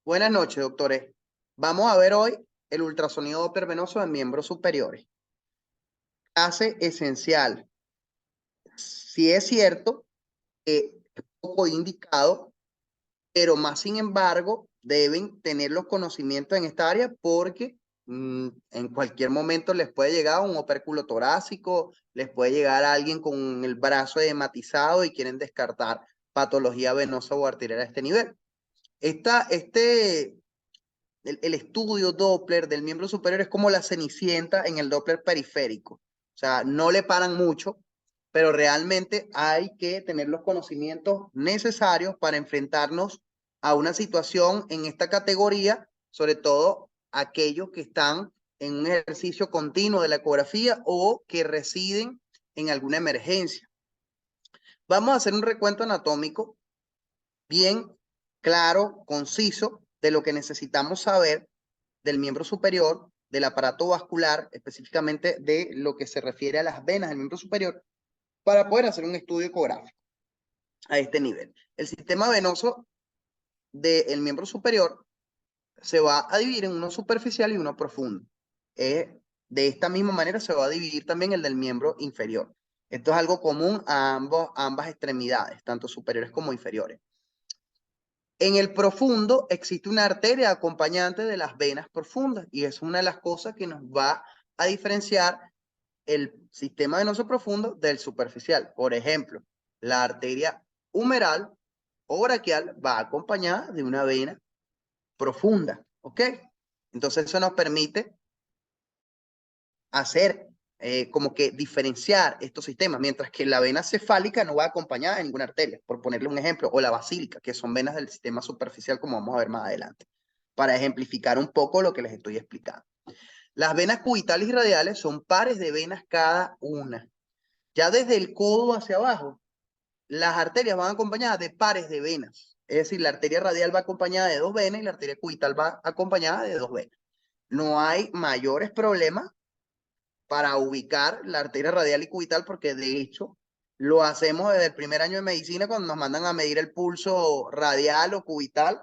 Buenas noches, doctores. Vamos a ver hoy el ultrasonido Doppler venoso de miembros superiores. Clase esencial. Si es cierto que es poco indicado, pero más sin embargo deben tener los conocimientos en esta área porque en cualquier momento les puede llegar un opérculo torácico, les puede llegar a alguien con el brazo edematizado y quieren descartar patología venosa o arterial a este nivel. El estudio Doppler del miembro superior es como la cenicienta en el Doppler periférico. O sea, no le paran mucho, pero realmente hay que tener los conocimientos necesarios para enfrentarnos a una situación en esta categoría, sobre todo aquellos que están en un ejercicio continuo de la ecografía o que residen en alguna emergencia. Vamos a hacer un recuento anatómico bien claro, conciso, de lo que necesitamos saber del miembro superior, del aparato vascular, específicamente de lo que se refiere a las venas del miembro superior, para poder hacer un estudio ecográfico a este nivel. El sistema venoso del miembro superior se va a dividir en uno superficial y uno profundo. De esta misma manera se va a dividir también el del miembro inferior. Esto es algo común a ambas extremidades, tanto superiores como inferiores. En el profundo existe una arteria acompañante de las venas profundas y es una de las cosas que nos va a diferenciar el sistema venoso profundo del superficial. Por ejemplo, la arteria humeral o braquial va acompañada de una vena profunda, ¿ok? Entonces eso nos permite hacer como que diferenciar estos sistemas, mientras que la vena cefálica no va acompañada de ninguna arteria, por ponerle un ejemplo, o la basílica, que son venas del sistema superficial, como vamos a ver más adelante, para ejemplificar un poco lo que les estoy explicando. Las venas cubitales y radiales son pares de venas cada una. Ya desde el codo hacia abajo, las arterias van acompañadas de pares de venas. Es decir, la arteria radial va acompañada de dos venas y la arteria cubital va acompañada de dos venas. No hay mayores problemas para ubicar la arteria radial y cubital, porque de hecho lo hacemos desde el primer año de medicina cuando nos mandan a medir el pulso radial o cubital.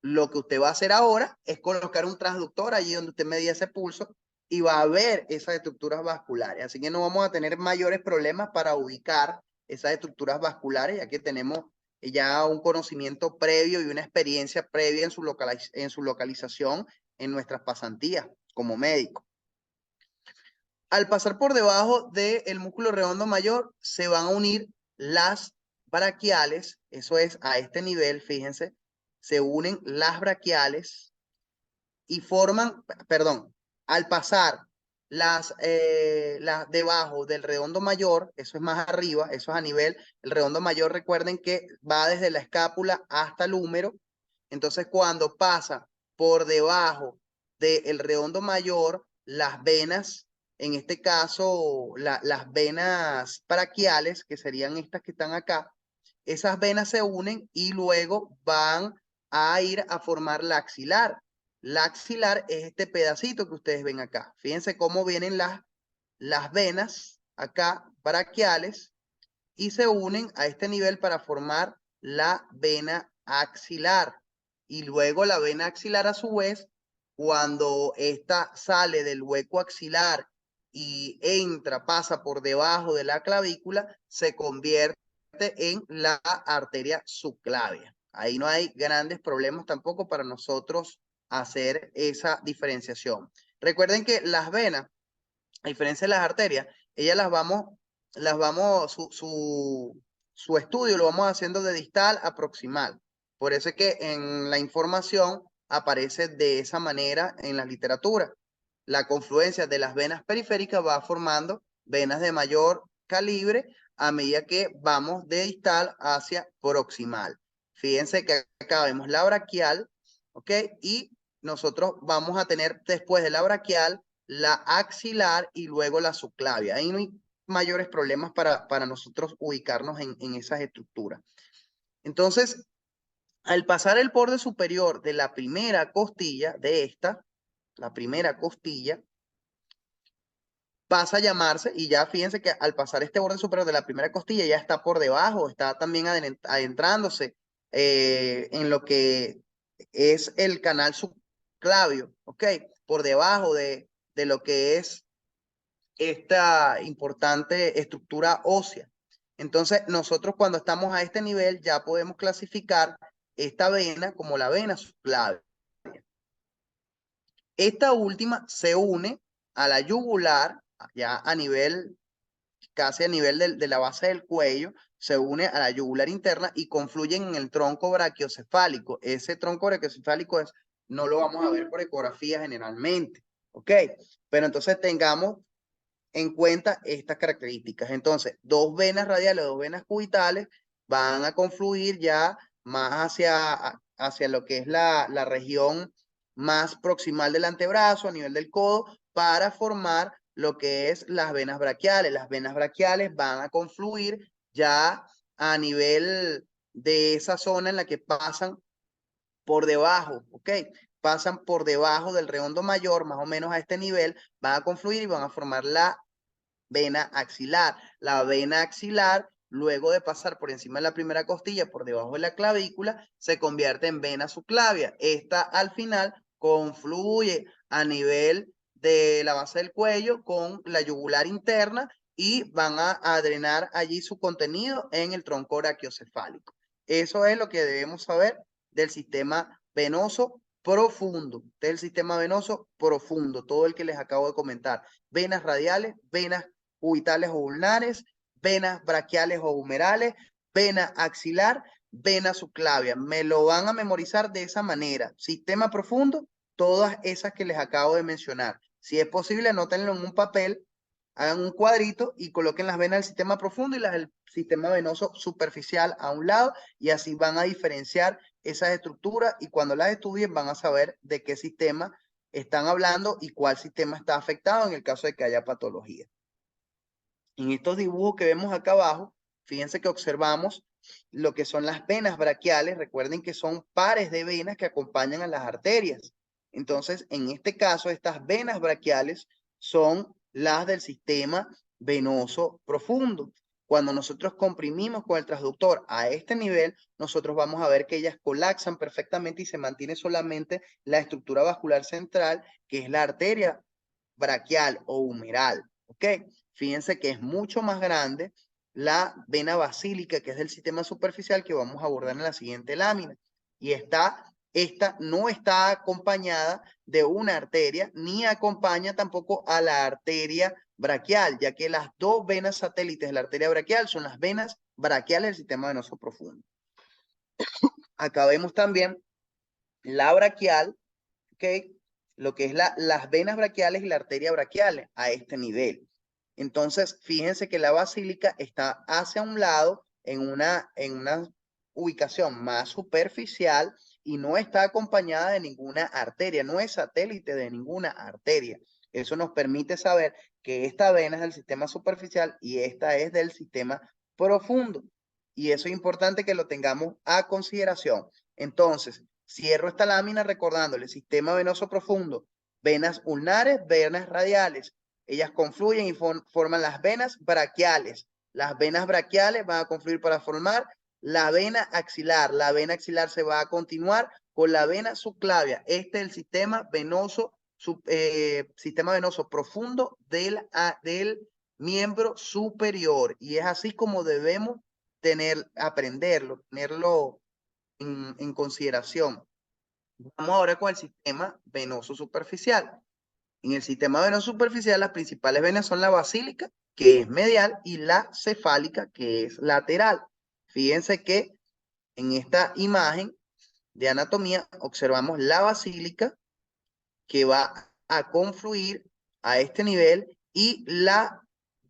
Lo que usted va a hacer ahora es colocar un transductor allí donde usted medía ese pulso y va a ver esas estructuras vasculares. Así que no vamos a tener mayores problemas para ubicar esas estructuras vasculares, ya que tenemos ya un conocimiento previo y una experiencia previa en su localización en nuestras pasantías como médico. Al pasar por debajo del músculo redondo mayor, se van a unir las braquiales, eso es a este nivel, fíjense, se unen las braquiales y forman, perdón, al pasar las debajo del redondo mayor, eso es más arriba, eso es a nivel, el redondo mayor, recuerden que va desde la escápula hasta el húmero, entonces cuando pasa por debajo del redondo mayor, las venas, en este caso las venas braquiales, que serían estas que están acá, esas venas se unen y luego van a ir a formar la axilar. La axilar es este pedacito que ustedes ven acá. Fíjense cómo vienen las venas acá braquiales y se unen a este nivel para formar la vena axilar. Y luego la vena axilar a su vez, cuando esta sale del hueco axilar y entra, pasa por debajo de la clavícula, se convierte en la arteria subclavia. Ahí no hay grandes problemas tampoco para nosotros hacer esa diferenciación. Recuerden que las venas, a diferencia de las arterias, ellas su estudio lo vamos haciendo de distal a proximal. Por eso es que en la información aparece de esa manera en la literatura. La confluencia de las venas periféricas va formando venas de mayor calibre a medida que vamos de distal hacia proximal. Fíjense que acá vemos la braquial, ¿ok? Y nosotros vamos a tener después de la braquial la axilar y luego la subclavia. Ahí no hay mayores problemas para nosotros ubicarnos en esas estructuras. Entonces, al pasar el borde superior de la primera costilla, de esta, la primera costilla, pasa a llamarse, y ya fíjense que al pasar este borde superior de la primera costilla ya está por debajo, está también adentrándose en lo que es el canal subclavio, ¿ok? Por debajo de lo que es esta importante estructura ósea. Entonces, nosotros cuando estamos a este nivel ya podemos clasificar esta vena como la vena subclavia. Esta última se une a la yugular, ya a nivel, casi a nivel de la base del cuello, se une a la yugular interna y confluyen en el tronco brachiocefálico. Ese tronco brachiocefálico no lo vamos a ver por ecografía generalmente, ¿ok? Pero entonces tengamos en cuenta estas características. Entonces, dos venas radiales, dos venas cubitales van a confluir ya más hacia lo que es la región más proximal del antebrazo, a nivel del codo, para formar lo que es las venas braquiales. Las venas braquiales van a confluir ya a nivel de esa zona en la que pasan por debajo, ¿ok? Pasan por debajo del redondo mayor, más o menos a este nivel, van a confluir y van a formar la vena axilar. La vena axilar, luego de pasar por encima de la primera costilla, por debajo de la clavícula, se convierte en vena subclavia. Esta al final confluye a nivel de la base del cuello con la yugular interna y van a drenar allí su contenido en el tronco brachiocefálico. Eso es lo que debemos saber del sistema venoso profundo, del sistema venoso profundo, todo el que les acabo de comentar. Venas radiales, venas cubitales o ulnares, venas braquiales o humerales, vena axilar, vena subclavia. Me lo van a memorizar de esa manera. Sistema profundo, todas esas que les acabo de mencionar. Si es posible, anótenlo en un papel, hagan un cuadrito y coloquen las venas del sistema profundo y las del sistema venoso superficial a un lado y así van a diferenciar esas estructuras y cuando las estudien van a saber de qué sistema están hablando y cuál sistema está afectado en el caso de que haya patología. En estos dibujos que vemos acá abajo, fíjense que observamos lo que son las venas braquiales. Recuerden que son pares de venas que acompañan a las arterias. Entonces, en este caso, estas venas braquiales son las del sistema venoso profundo. Cuando nosotros comprimimos con el transductor a este nivel, nosotros vamos a ver que ellas colapsan perfectamente y se mantiene solamente la estructura vascular central, que es la arteria braquial o humeral. ¿Ok? Fíjense que es mucho más grande la vena basílica, que es del sistema superficial, que vamos a abordar en la siguiente lámina. Y esta no está acompañada de una arteria, ni acompaña tampoco a la arteria braquial, ya que las dos venas satélites de la arteria braquial son las venas braquiales del sistema venoso profundo. Acá vemos también la braquial, ¿ok? Lo que es las venas braquiales y la arteria braquial a este nivel. Entonces, fíjense que la basílica está hacia un lado en una ubicación más superficial y no está acompañada de ninguna arteria, no es satélite de ninguna arteria. Eso nos permite saber que esta vena es del sistema superficial y esta es del sistema profundo. Y eso es importante que lo tengamos a consideración. Entonces, cierro esta lámina recordándole sistema venoso profundo, venas ulnares, venas radiales. Ellas confluyen y forman las venas braquiales. Las venas braquiales van a confluir para formar la vena axilar. La vena axilar se va a continuar con la vena subclavia. Este es el sistema venoso profundo del miembro superior. Y es así como debemos aprenderlo, tenerlo en consideración. Vamos ahora con el sistema venoso superficial. En el sistema venoso superficial, las principales venas son la basílica, que es medial, y la cefálica, que es lateral. Fíjense que en esta imagen de anatomía observamos la basílica, que va a confluir a este nivel, y la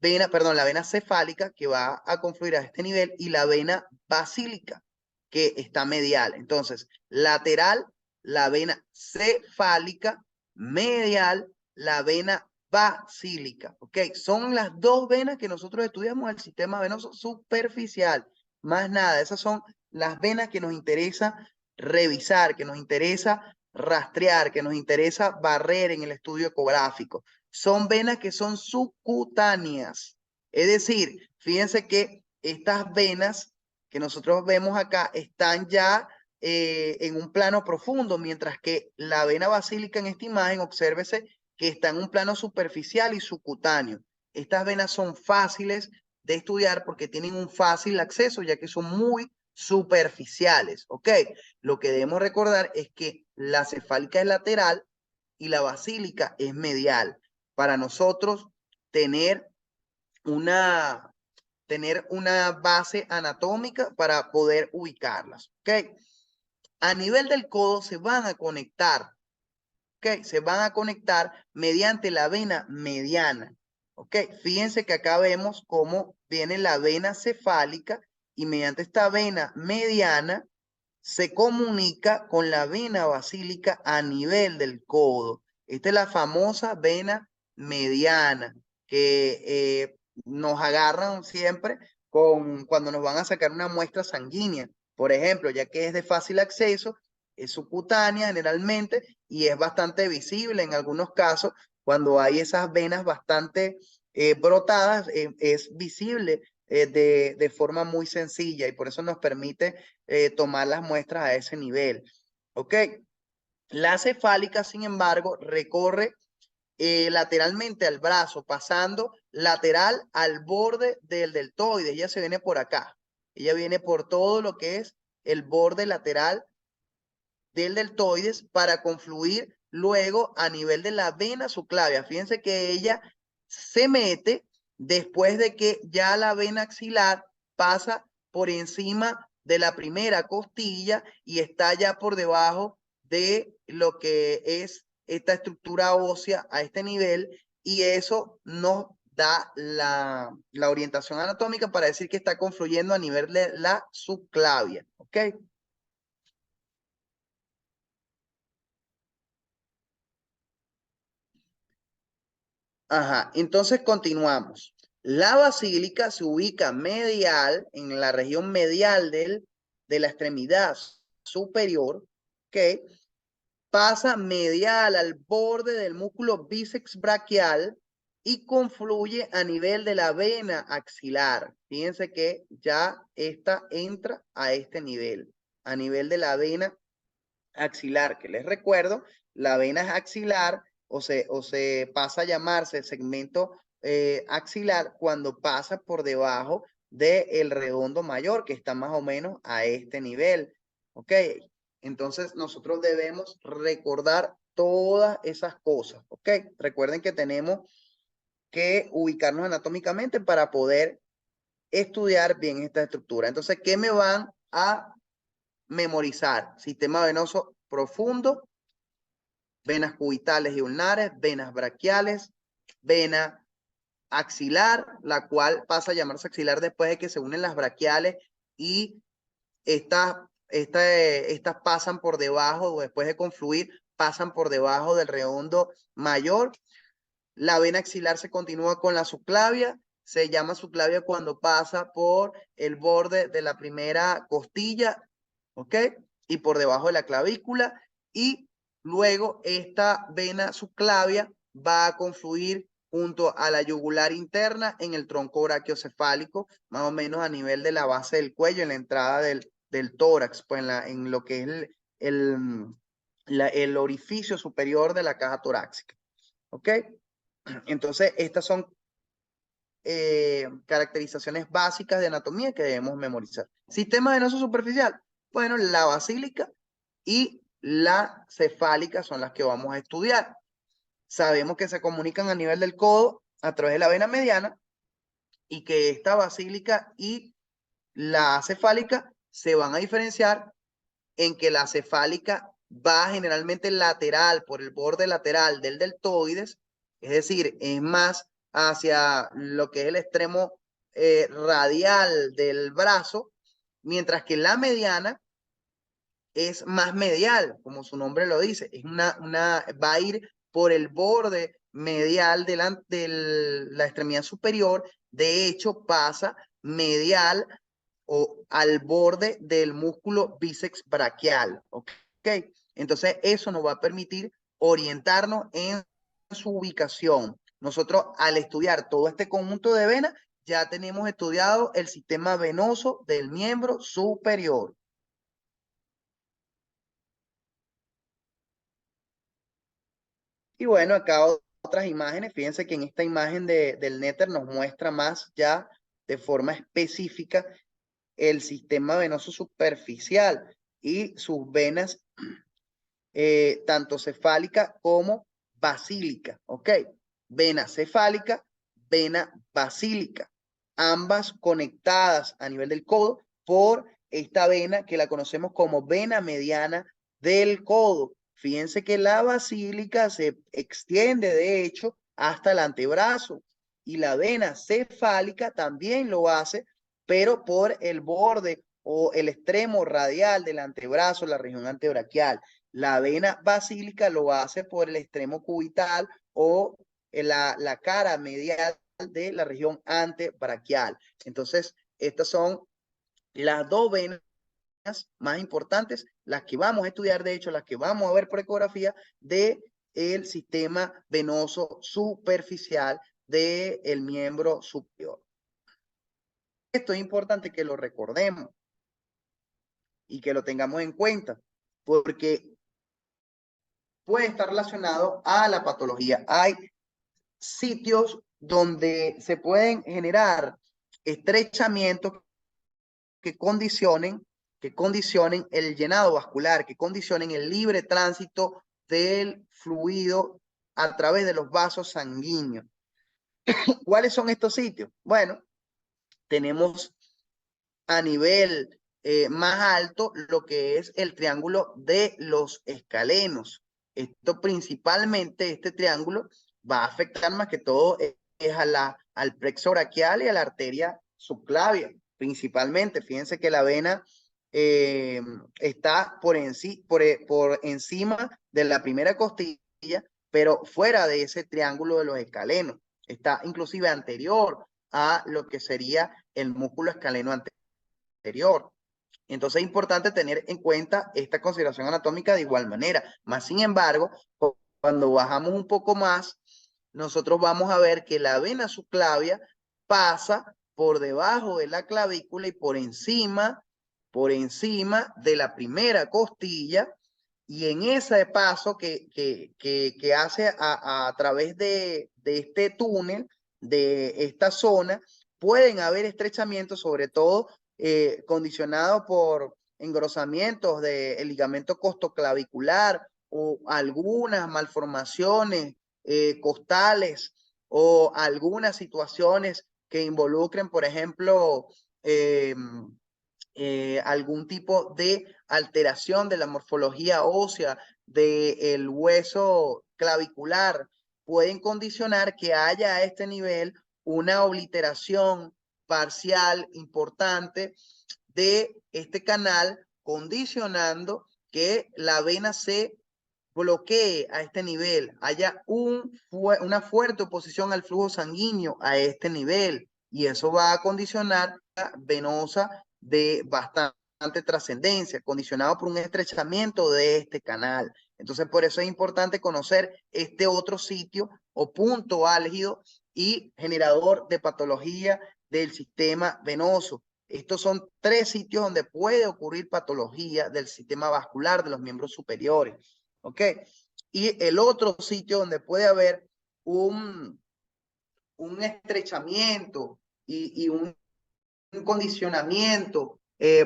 vena cefálica, que va a confluir a este nivel, y la vena basílica, que está medial. Entonces, lateral, la vena cefálica, medial, la vena basílica. ¿Ok? Son las dos venas que nosotros estudiamos el sistema venoso superficial. Más nada, esas son las venas que nos interesa revisar, que nos interesa rastrear, que nos interesa barrer en el estudio ecográfico. Son venas que son subcutáneas. Es decir, fíjense que estas venas que nosotros vemos acá están ya en un plano profundo, mientras que la vena basílica en esta imagen, obsérvese que está en un plano superficial y subcutáneo. Estas venas son fáciles de estudiar porque tienen un fácil acceso, ya que son muy superficiales, ¿ok? Lo que debemos recordar es que la cefálica es lateral y la basílica es medial. Para nosotros tener una, tener una base anatómica para poder ubicarlas, ¿ok? A nivel del codo se van a conectar, ¿ok? Se van a conectar mediante la vena mediana, ¿ok? Fíjense que acá vemos cómo viene la vena cefálica y mediante esta vena mediana se comunica con la vena basílica a nivel del codo. Esta es la famosa vena mediana que nos agarran siempre cuando nos van a sacar una muestra sanguínea. Por ejemplo, ya que es de fácil acceso, es subcutánea generalmente y es bastante visible en algunos casos cuando hay esas venas bastante brotadas, es visible de forma muy sencilla y por eso nos permite tomar las muestras a ese nivel. ¿Ok? La cefálica, sin embargo, recorre lateralmente al brazo, pasando lateral al borde del deltoide. Ella se viene por acá. Ella viene por todo lo que es el borde lateral del deltoides para confluir luego a nivel de la vena subclavia. Fíjense que ella se mete después de que ya la vena axilar pasa por encima de la primera costilla y está ya por debajo de lo que es esta estructura ósea a este nivel y eso nos da la orientación anatómica para decir que está confluyendo a nivel de la subclavia, ¿ok? Ajá, entonces continuamos. La basílica se ubica medial, en la región medial de la extremidad superior, que pasa medial al borde del músculo bíceps braquial y confluye a nivel de la vena axilar. Fíjense que ya esta entra a este nivel, a nivel de la vena axilar, que les recuerdo, la vena axilar o se pasa a llamarse el segmento axilar cuando pasa por debajo del redondo mayor, que está más o menos a este nivel. ¿Ok? Entonces nosotros debemos recordar todas esas cosas. ¿Ok? Recuerden que tenemos que ubicarnos anatómicamente para poder estudiar bien esta estructura. Entonces, ¿qué me van a memorizar? Sistema venoso profundo, venas cubitales y ulnares, venas braquiales, vena axilar, la cual pasa a llamarse axilar después de que se unen las braquiales y estas pasan por debajo, o después de confluir, pasan por debajo del redondo mayor. La vena axilar se continúa con la subclavia, se llama subclavia cuando pasa por el borde de la primera costilla, ¿ok? Y por debajo de la clavícula y luego esta vena subclavia va a confluir junto a la yugular interna en el tronco brachiocefálico, más o menos a nivel de la base del cuello, en la entrada del tórax, pues en lo que es el orificio superior de la caja torácica, ¿ok? Entonces, estas son caracterizaciones básicas de anatomía que debemos memorizar. Sistema venoso superficial. Bueno, la basílica y la cefálica son las que vamos a estudiar. Sabemos que se comunican a nivel del codo a través de la vena mediana y que esta basílica y la cefálica se van a diferenciar en que la cefálica va generalmente lateral por el borde lateral del deltoides, es decir, es más hacia lo que es el extremo radial del brazo, mientras que la mediana es más medial, como su nombre lo dice, es va a ir por el borde medial de la extremidad superior, de hecho pasa medial o al borde del músculo bíceps braquial, ¿ok? Entonces eso nos va a permitir orientarnos en su ubicación. Nosotros al estudiar todo este conjunto de venas, ya tenemos estudiado el sistema venoso del miembro superior. Y bueno, acá otras imágenes. Fíjense que en esta imagen del néter nos muestra más ya de forma específica el sistema venoso superficial y sus venas, tanto cefálica como basílica, ¿ok? Vena cefálica, vena basílica, ambas conectadas a nivel del codo por esta vena que la conocemos como vena mediana del codo. Fíjense que la basílica se extiende, de hecho, hasta el antebrazo y la vena cefálica también lo hace, pero por el borde o el extremo radial del antebrazo, la región antebraquial. La vena basílica lo hace por el extremo cubital o la cara medial de la región antebraquial. Entonces, estas son las dos venas más importantes, las que vamos a estudiar, de hecho, las que vamos a ver por ecografía de el sistema venoso superficial del miembro superior. Esto es importante que lo recordemos y que lo tengamos en cuenta, porque puede estar relacionado a la patología. Hay sitios donde se pueden generar estrechamientos que condicionen el llenado vascular, que condicionen el libre tránsito del fluido a través de los vasos sanguíneos. ¿Cuáles son estos sitios? Bueno, tenemos a nivel más alto lo que es el triángulo de los escalenos. Esto principalmente, este triángulo va a afectar más que todo es al plexo braquial y a la arteria subclavia, principalmente. Fíjense que la vena está por encima de la primera costilla, pero fuera de ese triángulo de los escalenos. Está inclusive anterior a lo que sería el músculo escaleno anterior. Entonces es importante tener en cuenta esta consideración anatómica de igual manera. Más sin embargo, cuando bajamos un poco más, nosotros vamos a ver que la vena subclavia pasa por debajo de la clavícula y por encima de la primera costilla, y en ese paso que hace a través de este túnel, de esta zona, pueden haber estrechamientos, sobre todo condicionado por engrosamientos del ligamento costoclavicular o algunas malformaciones costales o algunas situaciones que involucren, por ejemplo, algún tipo de alteración de la morfología ósea del hueso clavicular, pueden condicionar que haya a este nivel una obliteración parcial importante de este canal, condicionando que la vena se bloquee a este nivel, haya una fuerte oposición al flujo sanguíneo a este nivel, y eso va a condicionar la venosa de bastante trascendencia, condicionado por un estrechamiento de este canal. Entonces, por eso es importante conocer este otro sitio o punto álgido y generador de patología del sistema venoso. Estos son tres sitios donde puede ocurrir patología del sistema vascular de los miembros superiores. ¿Ok? Y el otro sitio donde puede haber un estrechamiento y un condicionamiento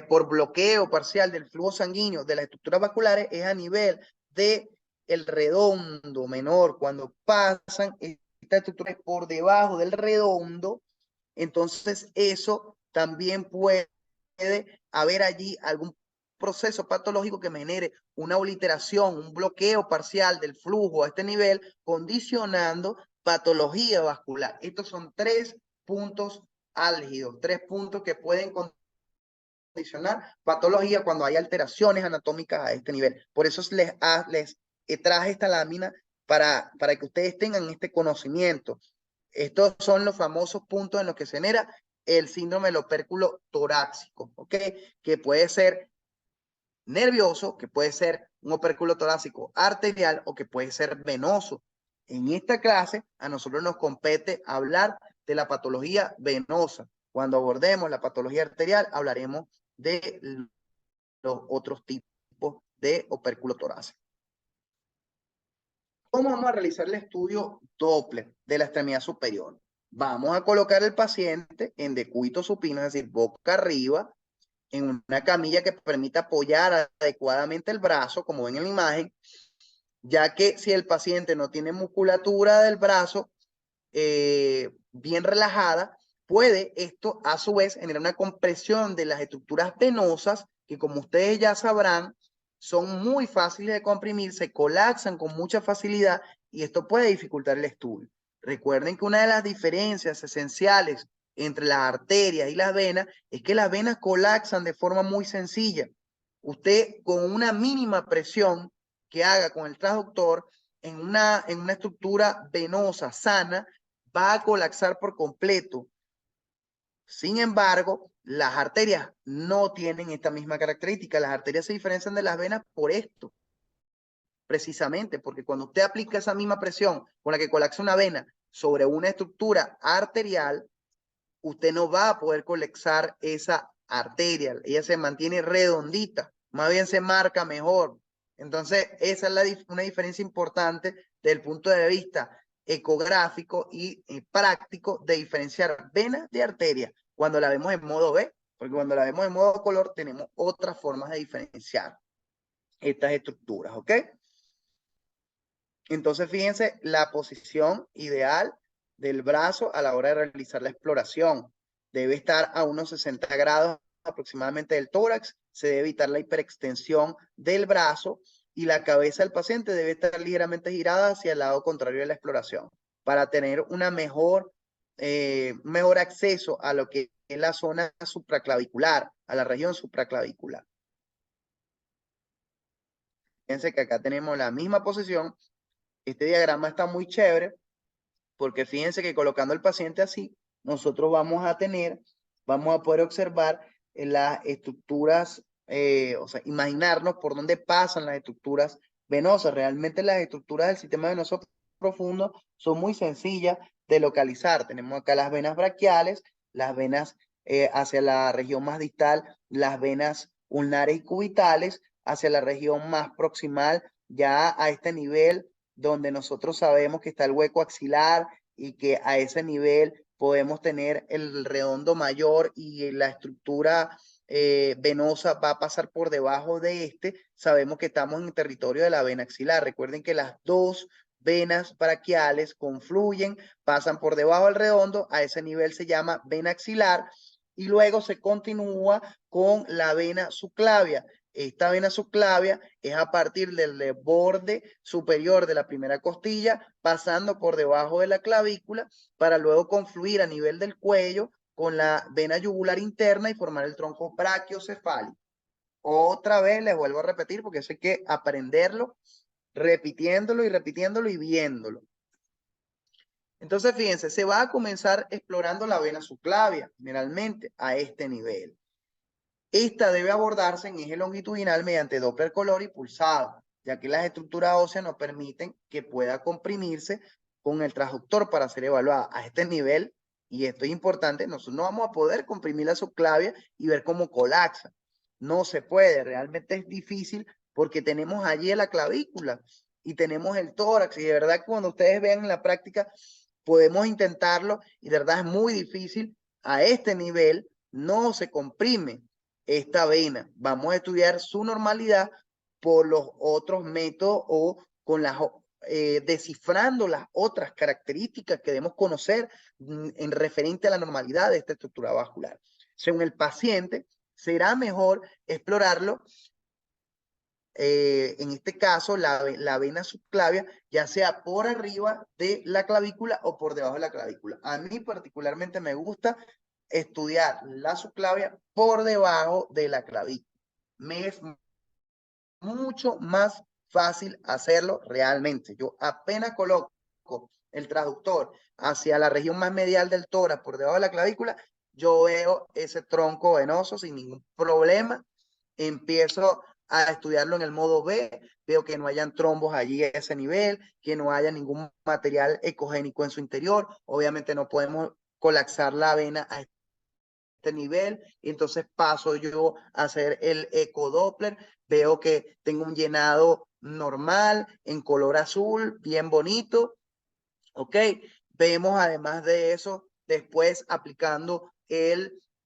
por bloqueo parcial del flujo sanguíneo de las estructuras vasculares es a nivel de el redondo menor. Cuando pasan estas estructuras por debajo del redondo, entonces eso también puede haber allí algún proceso patológico que me genere una obliteración, un bloqueo parcial del flujo a este nivel, condicionando patología vascular. Estos son tres puntos álgidos, tres puntos que pueden condicionar patología cuando hay alteraciones anatómicas a este nivel. Por eso les traje esta lámina para que ustedes tengan este conocimiento. Estos son los famosos puntos en los que se genera el síndrome del opérculo torácico, ¿ok? Que puede ser nervioso, que puede ser un opérculo torácico arterial o que puede ser venoso. En esta clase a nosotros nos compete hablar de la patología venosa. Cuando abordemos la patología arterial hablaremos de los otros tipos de opérculo torácico. ¿Cómo vamos a realizar el estudio Doppler de la extremidad superior? Vamos a colocar al paciente en decúbito supino, es decir, boca arriba, en una camilla que permita apoyar adecuadamente el brazo, como ven en la imagen, ya que si el paciente no tiene musculatura del brazo bien relajada, puede esto a su vez generar una compresión de las estructuras venosas que, como ustedes ya sabrán, son muy fáciles de comprimir, se colapsan con mucha facilidad y esto puede dificultar el estudio. Recuerden que una de las diferencias esenciales entre las arterias y las venas es que las venas colapsan de forma muy sencilla. Usted con una mínima presión que haga con el transductor en una estructura venosa sana, va a colapsar por completo. Sin embargo, las arterias no tienen esta misma característica. Las arterias se diferencian de las venas por esto, precisamente, porque cuando usted aplica esa misma presión con la que colapsa una vena sobre una estructura arterial, usted no va a poder colapsar esa arteria. Ella se mantiene redondita, más bien se marca mejor. Entonces, esa es una diferencia importante desde el punto de vista ecográfico y práctico de diferenciar venas de arterias cuando la vemos en modo B, porque cuando la vemos en modo color tenemos otras formas de diferenciar estas estructuras, ¿ok? Entonces, fíjense la posición ideal del brazo a la hora de realizar la exploración. Debe estar a unos 60 grados aproximadamente del tórax, se debe evitar la hiperextensión del brazo y la cabeza del paciente debe estar ligeramente girada hacia el lado contrario de la exploración para tener una mejor acceso a lo que es la zona supraclavicular, a la región supraclavicular. Fíjense que acá tenemos la misma posición. Este diagrama está muy chévere porque fíjense que colocando al paciente así, nosotros vamos a poder observar las estructuras, o sea, imaginarnos por dónde pasan las estructuras venosas. Realmente las estructuras del sistema venoso profundo son muy sencillas de localizar. Tenemos acá las venas braquiales, las venas hacia la región más distal, las venas ulnares y cubitales, hacia la región más proximal, ya a este nivel donde nosotros sabemos que está el hueco axilar y que a ese nivel podemos tener el redondo mayor y la estructura venosa va a pasar por debajo de este. Sabemos que estamos en el territorio de la vena axilar. Recuerden que las dos venas braquiales confluyen, pasan por debajo del redondo, a ese nivel se llama vena axilar y luego se continúa con la vena subclavia. Esta vena subclavia es a partir del borde superior de la primera costilla, pasando por debajo de la clavícula, para luego confluir a nivel del cuello con la vena yugular interna y formar el tronco brachiocefálico. Otra vez les vuelvo a repetir porque eso hay que aprenderlo, repitiéndolo y viéndolo. Entonces, fíjense, se va a comenzar explorando la vena subclavia, generalmente a este nivel. Esta debe abordarse en eje longitudinal mediante Doppler color y pulsado, ya que las estructuras óseas no permiten que pueda comprimirse con el transductor para ser evaluada a este nivel. Y esto es importante, nosotros no vamos a poder comprimir la subclavia y ver cómo colapsa. No se puede, realmente es difícil porque tenemos allí la clavícula y tenemos el tórax. Y de verdad que cuando ustedes vean en la práctica, podemos intentarlo y de verdad es muy difícil. A este nivel no se comprime esta vena. Vamos a estudiar su normalidad por los otros métodos o con las descifrando las otras características que debemos conocer en referente a la normalidad de esta estructura vascular. Según el paciente, será mejor explorarlo en este caso, la vena subclavia, ya sea por arriba de la clavícula o por debajo de la clavícula. A mí particularmente me gusta estudiar la subclavia por debajo de la clavícula. Me es mucho más fácil hacerlo realmente. Yo apenas coloco el transductor hacia la región más medial del tórax por debajo de la clavícula, yo veo ese tronco venoso sin ningún problema. Empiezo a estudiarlo en el modo B, veo que no hayan trombos allí a ese nivel, que no haya ningún material ecogénico en su interior. Obviamente no podemos colapsar la vena a este nivel, y entonces paso yo a hacer el ecodoppler, veo que tengo un llenado normal, en color azul, bien bonito, ¿ok? Vemos además de eso, después aplicando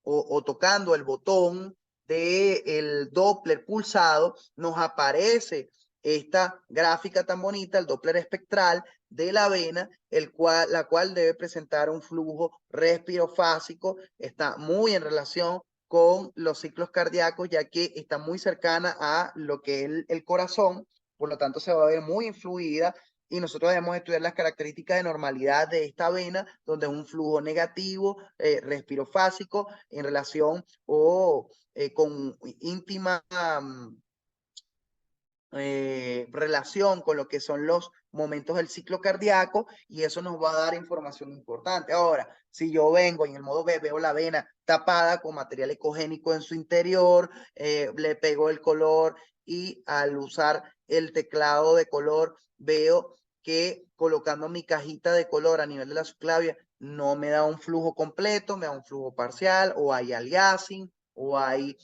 o tocando el botón del Doppler pulsado, nos aparece esta gráfica tan bonita, el Doppler espectral de la vena, la cual debe presentar un flujo respirofásico, está muy en relación con los ciclos cardíacos, ya que está muy cercana a lo que es el corazón, por lo tanto se va a ver muy influida, y nosotros debemos estudiar las características de normalidad de esta vena, donde es un flujo negativo, respirofásico, en relación o con íntima relación con lo que son los momentos del ciclo cardíaco, y eso nos va a dar información importante. Ahora, si yo vengo en el modo B, veo la vena tapada con material ecogénico en su interior, le pego el color, y al usar el teclado de color veo que colocando mi cajita de color a nivel de la subclavia no me da un flujo completo, me da un flujo parcial, o hay aliasing, o hay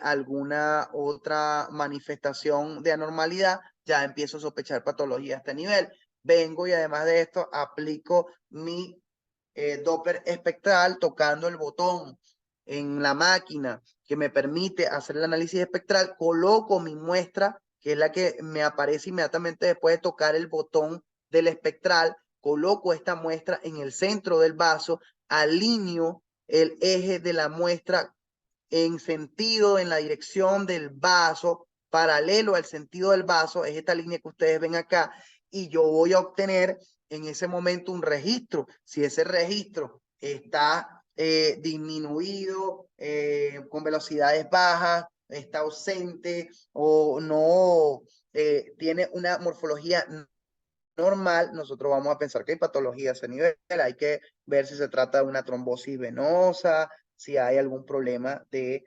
alguna otra manifestación de anormalidad, ya empiezo a sospechar patología a este nivel. Vengo y además de esto aplico mi Doppler espectral tocando el botón en la máquina que me permite hacer el análisis espectral, coloco mi muestra, que es la que me aparece inmediatamente después de tocar el botón del espectral, coloco esta muestra en el centro del vaso, alineo el eje de la muestra en sentido, en la dirección del vaso, paralelo al sentido del vaso, es esta línea que ustedes ven acá, y yo voy a obtener en ese momento un registro. Si ese registro está disminuido, con velocidades bajas, está ausente o no tiene una morfología normal, nosotros vamos a pensar que hay patología a ese nivel. Hay que ver si se trata de una trombosis venosa, si hay algún problema de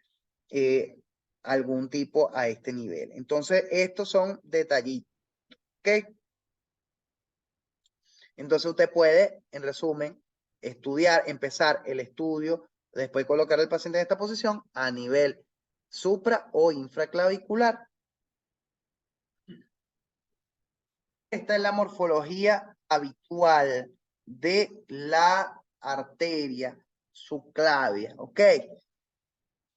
eh, algún tipo a este nivel. Entonces, estos son detallitos, ¿ok? Entonces, usted puede, en resumen, estudiar, empezar el estudio, después colocar al paciente en esta posición a nivel supra o infraclavicular. Esta es la morfología habitual de la arteria subclavia, ¿ok?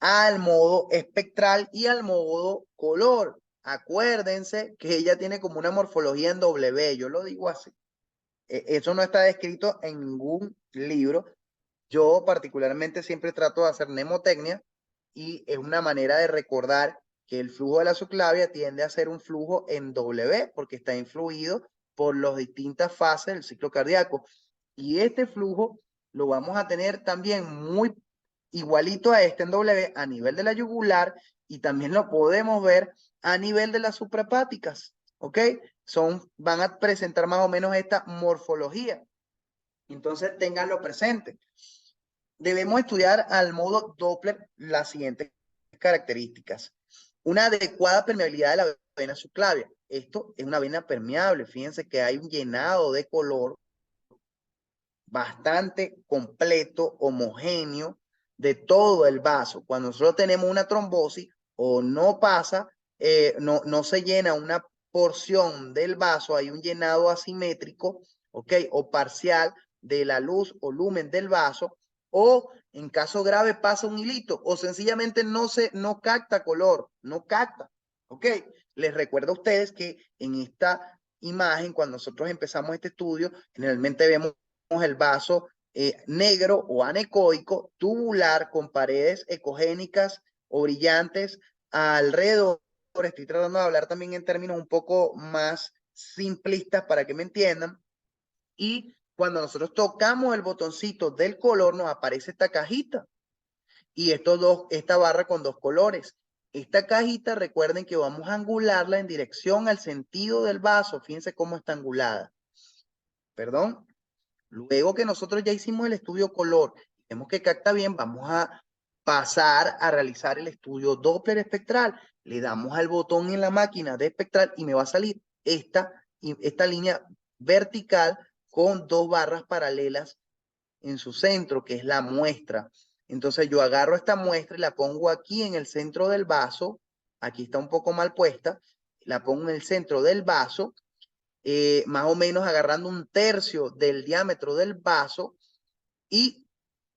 Al modo espectral y al modo color. Acuérdense que ella tiene como una morfología en W, yo lo digo así. Eso no está descrito en ningún libro. Yo particularmente siempre trato de hacer mnemotecnia, y es una manera de recordar que el flujo de la subclavia tiende a ser un flujo en W porque está influido por las distintas fases del ciclo cardíaco. Y este flujo lo vamos a tener también muy igualito a este en W a nivel de la yugular, y también lo podemos ver a nivel de las suprahepáticas, ¿ok? Van a presentar más o menos esta morfología. Entonces, ténganlo presente. Debemos estudiar al modo Doppler las siguientes características. Una adecuada permeabilidad de la vena subclavia. Esto es una vena permeable. Fíjense que hay un llenado de color bastante completo, homogéneo, de todo el vaso. Cuando nosotros tenemos una trombosis o no pasa, no se llena una porción del vaso, hay un llenado asimétrico, ¿ok? O parcial de la luz o lumen del vaso, o en caso grave pasa un hilito, o sencillamente no capta color, no capta, ¿ok? Les recuerdo a ustedes que en esta imagen, cuando nosotros empezamos este estudio, generalmente vemos el vaso negro o anecoico, tubular, con paredes ecogénicas o brillantes alrededor. Estoy tratando de hablar también en términos un poco más simplistas para que me entiendan. Y cuando nosotros tocamos el botoncito del color, nos aparece esta cajita y esta barra con dos colores. Esta cajita, recuerden que vamos a angularla en dirección al sentido del vaso. Fíjense cómo está angulada. Perdón. Luego que nosotros ya hicimos el estudio color, vemos que capta bien, vamos a pasar a realizar el estudio Doppler espectral. Le damos al botón en la máquina de espectral y me va a salir esta línea vertical con dos barras paralelas en su centro, que es la muestra. Entonces yo agarro esta muestra y la pongo aquí en el centro del vaso. Aquí está un poco mal puesta. la pongo en el centro del vaso, más o menos agarrando 1/3 del diámetro del vaso, y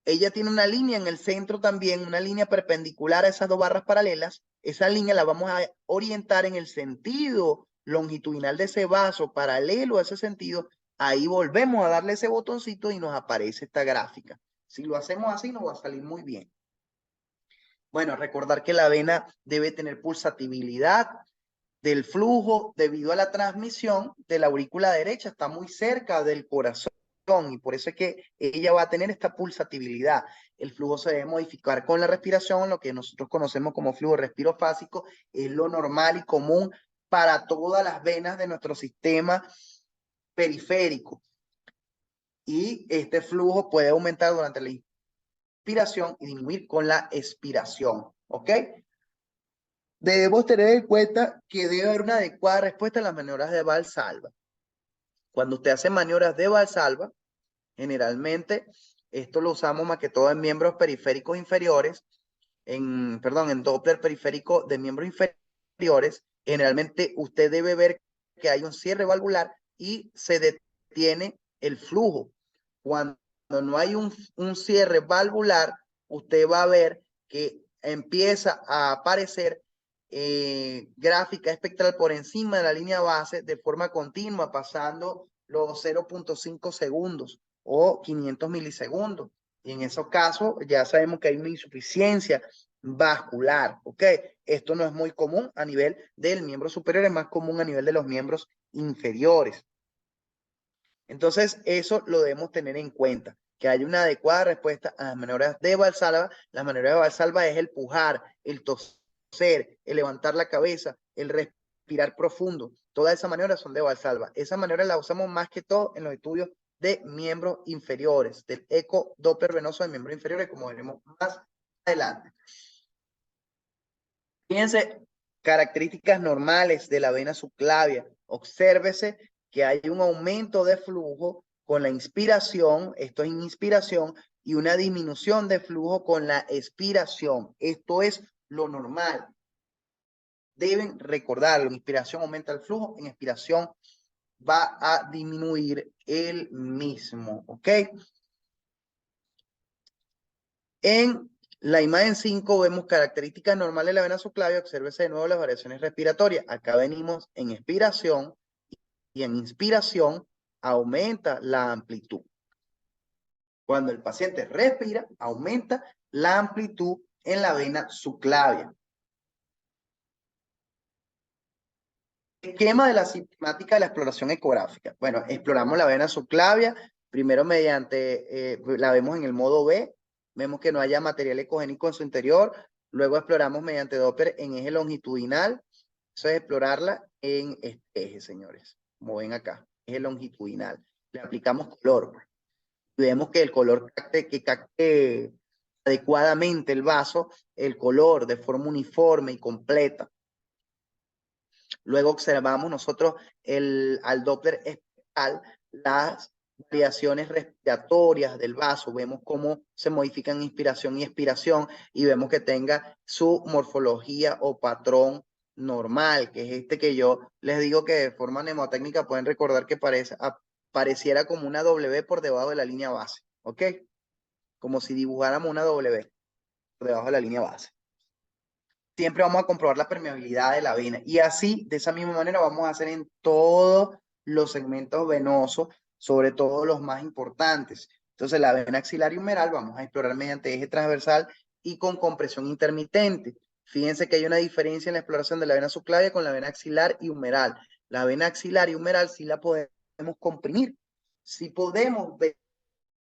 ella tiene una línea en el centro también, una línea perpendicular a esas dos barras paralelas. Esa línea la vamos a orientar en el sentido longitudinal de ese vaso, paralelo a ese sentido. Ahí volvemos a darle ese botoncito y nos aparece esta gráfica. Si lo hacemos así, nos va a salir muy bien. Bueno, recordar que la vena debe tener pulsatividad del flujo debido a la transmisión de la aurícula derecha. Está muy cerca del corazón y por eso es que ella va a tener esta pulsatividad. El flujo se debe modificar con la respiración, lo que nosotros conocemos como flujo respirofásico. Es lo normal y común para todas las venas de nuestro sistema periférico. Y este flujo puede aumentar durante la inspiración y disminuir con la expiración. ¿Ok? Debemos tener en cuenta que debe haber una adecuada respuesta a las maniobras de Valsalva. Cuando usted hace maniobras de Valsalva, generalmente esto lo usamos más que todo en miembros periféricos inferiores, en Doppler periférico de miembros inferiores. Generalmente usted debe ver que hay un cierre valvular y se detiene el flujo. Cuando no hay un cierre valvular, usted va a ver que empieza a aparecer gráfica espectral por encima de la línea base de forma continua, pasando los 0.5 segundos o 500 milisegundos. Y en esos casos ya sabemos que hay una insuficiencia vascular, ¿ok? Esto no es muy común a nivel del miembro superior, es más común a nivel de los miembros inferiores. Entonces, eso lo debemos tener en cuenta, que hay una adecuada respuesta a las maniobras de Valsalva. Las maniobras de Valsalva es el pujar, el toser, el levantar la cabeza, el respirar profundo. Todas esas maniobras son de Valsalva. Esas maniobras las usamos más que todo en los estudios de miembros inferiores, del eco Doppler venoso de miembros inferiores, como veremos más adelante. Fíjense, características normales de la vena subclavia. Obsérvese que hay un aumento de flujo con la inspiración, esto es inspiración, y una disminución de flujo con la expiración. Esto es lo normal. Deben recordarlo, en inspiración aumenta el flujo, en expiración va a disminuir el mismo, ¿ok? En la imagen 5 vemos características normales de la vena subclavia. Obsérvese de nuevo las variaciones respiratorias. Acá venimos en expiración y en inspiración aumenta la amplitud. Cuando el paciente respira, aumenta la amplitud en la vena subclavia. Esquema de la sistemática de la exploración ecográfica. Bueno, exploramos la vena subclavia, primero mediante, la vemos en el modo B, vemos que no haya material ecogénico en su interior, luego exploramos mediante Doppler en eje longitudinal, eso es explorarla en este eje, señores, como ven acá, eje longitudinal. Le aplicamos color, vemos que el color capte adecuadamente el vaso, el color de forma uniforme y completa. Luego observamos nosotros al Doppler espectral las variaciones respiratorias del vaso. Vemos cómo se modifican inspiración y expiración y vemos que tenga su morfología o patrón normal, que es este que yo les digo que de forma mnemotécnica pueden recordar que pareciera como una W por debajo de la línea base, ¿ok? Como si dibujáramos una W por debajo de la línea base. Siempre vamos a comprobar la permeabilidad de la vena. Y así, de esa misma manera, vamos a hacer en todos los segmentos venosos, sobre todo los más importantes. Entonces, la vena axilar y humeral vamos a explorar mediante eje transversal y con compresión intermitente. Fíjense que hay una diferencia en la exploración de la vena subclavia con la vena axilar y humeral. La vena axilar y humeral sí la podemos comprimir. Sí podemos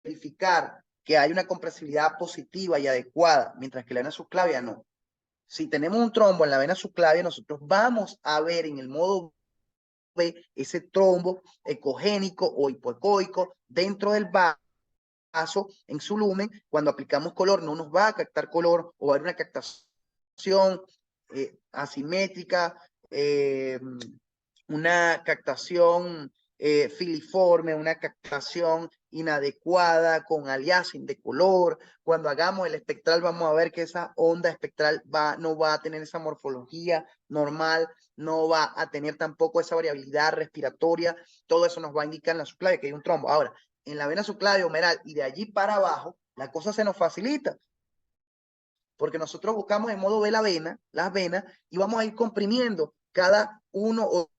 verificar que hay una compresibilidad positiva y adecuada, mientras que la vena subclavia no. Si tenemos un trombo en la vena subclavia, nosotros vamos a ver en el modo B ese trombo ecogénico o hipoecoico dentro del vaso en su lumen. Cuando aplicamos color no nos va a captar color o va a haber una captación asimétrica, una captación filiforme, una captación inadecuada con aliasing de color. Cuando hagamos el espectral vamos a ver que esa onda espectral no va a tener esa morfología normal no va a tener tampoco esa variabilidad respiratoria, todo eso nos va a indicar en la subclavia que hay un trombo. Ahora, en la vena subclavia humeral y de allí para abajo, la cosa se nos facilita, porque nosotros buscamos en modo ve la vena, las venas, y vamos a ir comprimiendo cada 1 o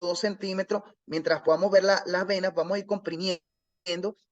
2 centímetros, mientras podamos ver las venas, vamos a ir comprimiendo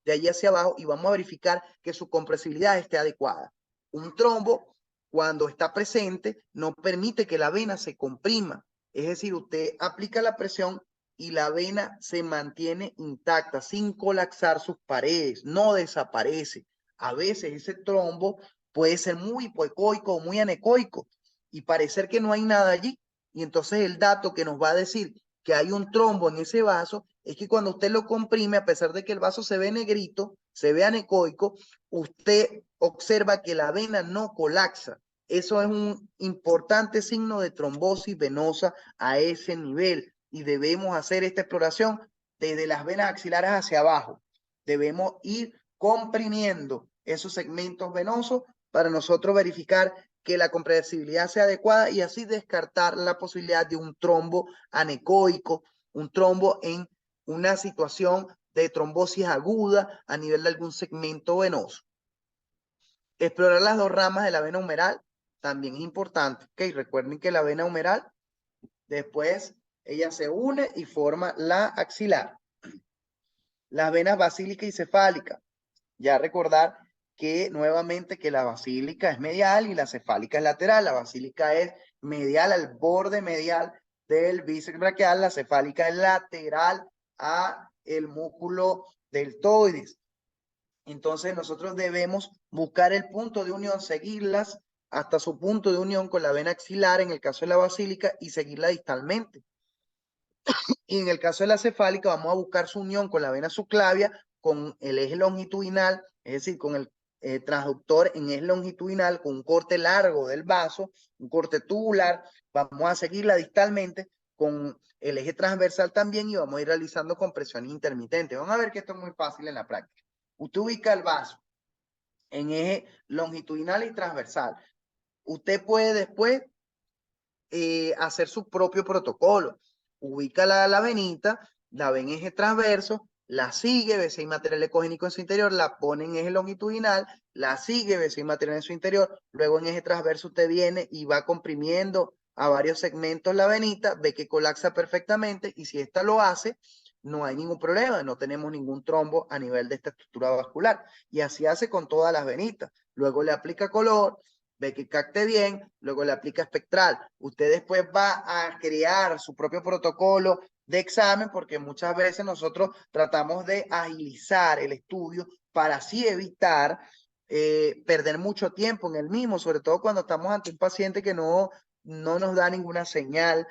de allí hacia abajo y vamos a verificar que su compresibilidad esté adecuada. Un trombo, cuando está presente, no permite que la vena se comprima. Es decir, usted aplica la presión y la vena se mantiene intacta, sin colapsar sus paredes, no desaparece. A veces ese trombo puede ser muy hipoecoico o muy anecoico y parecer que no hay nada allí. Y entonces el dato que nos va a decir que hay un trombo en ese vaso es que cuando usted lo comprime, a pesar de que el vaso se ve negrito, se ve anecoico, usted observa que la vena no colapsa. Eso es un importante signo de trombosis venosa a ese nivel y debemos hacer esta exploración desde las venas axilares hacia abajo. Debemos ir comprimiendo esos segmentos venosos para nosotros verificar que la compresibilidad sea adecuada y así descartar la posibilidad de un trombo anecoico, un trombo en una situación de trombosis aguda a nivel de algún segmento venoso. Explorar las dos ramas de la vena humeral también es importante. Okay, recuerden que la vena humeral, después ella se une y forma la axilar. Las venas basílica y cefálica. Ya recordar que nuevamente que la basílica es medial y la cefálica es lateral. La basílica es medial al borde medial del bíceps braquial, la cefálica es lateral a el músculo deltoides. Entonces nosotros debemos buscar el punto de unión, seguirlas hasta su punto de unión con la vena axilar en el caso de la basílica y seguirla distalmente. Y en el caso de la cefálica vamos a buscar su unión con la vena subclavia, con el eje longitudinal, es decir, con el transductor en eje longitudinal, con un corte largo del vaso, un corte tubular. Vamos a seguirla distalmente con el eje transversal también y vamos a ir realizando compresiones intermitentes. Vamos a ver que esto es muy fácil en la práctica. Usted ubica el vaso en eje longitudinal y transversal. Usted puede después hacer su propio protocolo. Ubica la venita, la ve en eje transverso, la sigue, ve si hay material ecogénico en su interior, la pone en eje longitudinal, la sigue, ve si hay material en su interior, luego en eje transverso usted viene y va comprimiendo a varios segmentos la venita, ve que colapsa perfectamente y si esta lo hace, no hay ningún problema, no tenemos ningún trombo a nivel de esta estructura vascular. Y así hace con todas las venitas. Luego le aplica color, ve que capte bien, luego le aplica espectral. Usted después va a crear su propio protocolo de examen porque muchas veces nosotros tratamos de agilizar el estudio para así evitar perder mucho tiempo en el mismo, sobre todo cuando estamos ante un paciente que no nos da ninguna señal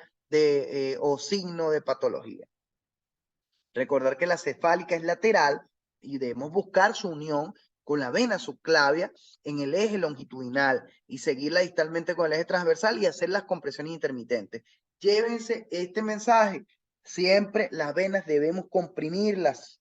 o signo de patología. Recordar que la cefálica es lateral y debemos buscar su unión con la vena subclavia en el eje longitudinal y seguirla distalmente con el eje transversal y hacer las compresiones intermitentes. Llévense este mensaje. Siempre las venas debemos comprimirlas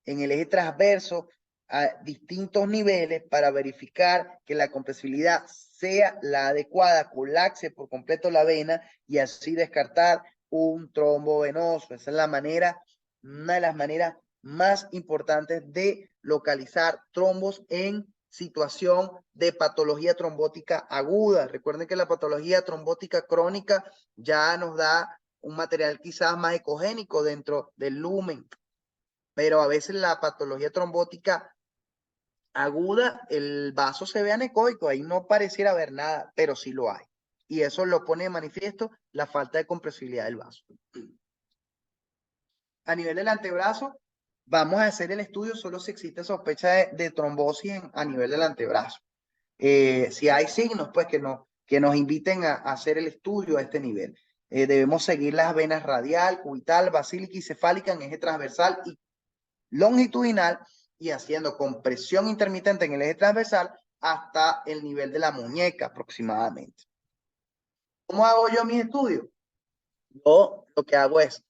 en el eje transverso a distintos niveles para verificar que la compresibilidad sea la adecuada, colapse por completo la vena y así descartar un trombo venoso. Esa es la manera, una de las maneras más importantes de localizar trombos en situación de patología trombótica aguda. Recuerden que la patología trombótica crónica ya nos da un material quizás más ecogénico dentro del lumen, pero a veces la patología trombótica aguda, el vaso se ve anecoico, ahí no pareciera haber nada, pero sí lo hay. Y eso lo pone de manifiesto la falta de compresibilidad del vaso. A nivel del antebrazo, vamos a hacer el estudio solo si existe sospecha de trombosis a nivel del antebrazo. Si hay signos, pues que nos inviten a hacer el estudio a este nivel. Debemos seguir las venas radial, cubital, basílica y cefálica en eje transversal y longitudinal y haciendo compresión intermitente en el eje transversal hasta el nivel de la muñeca aproximadamente. ¿Cómo hago yo mis estudios? Yo lo que hago es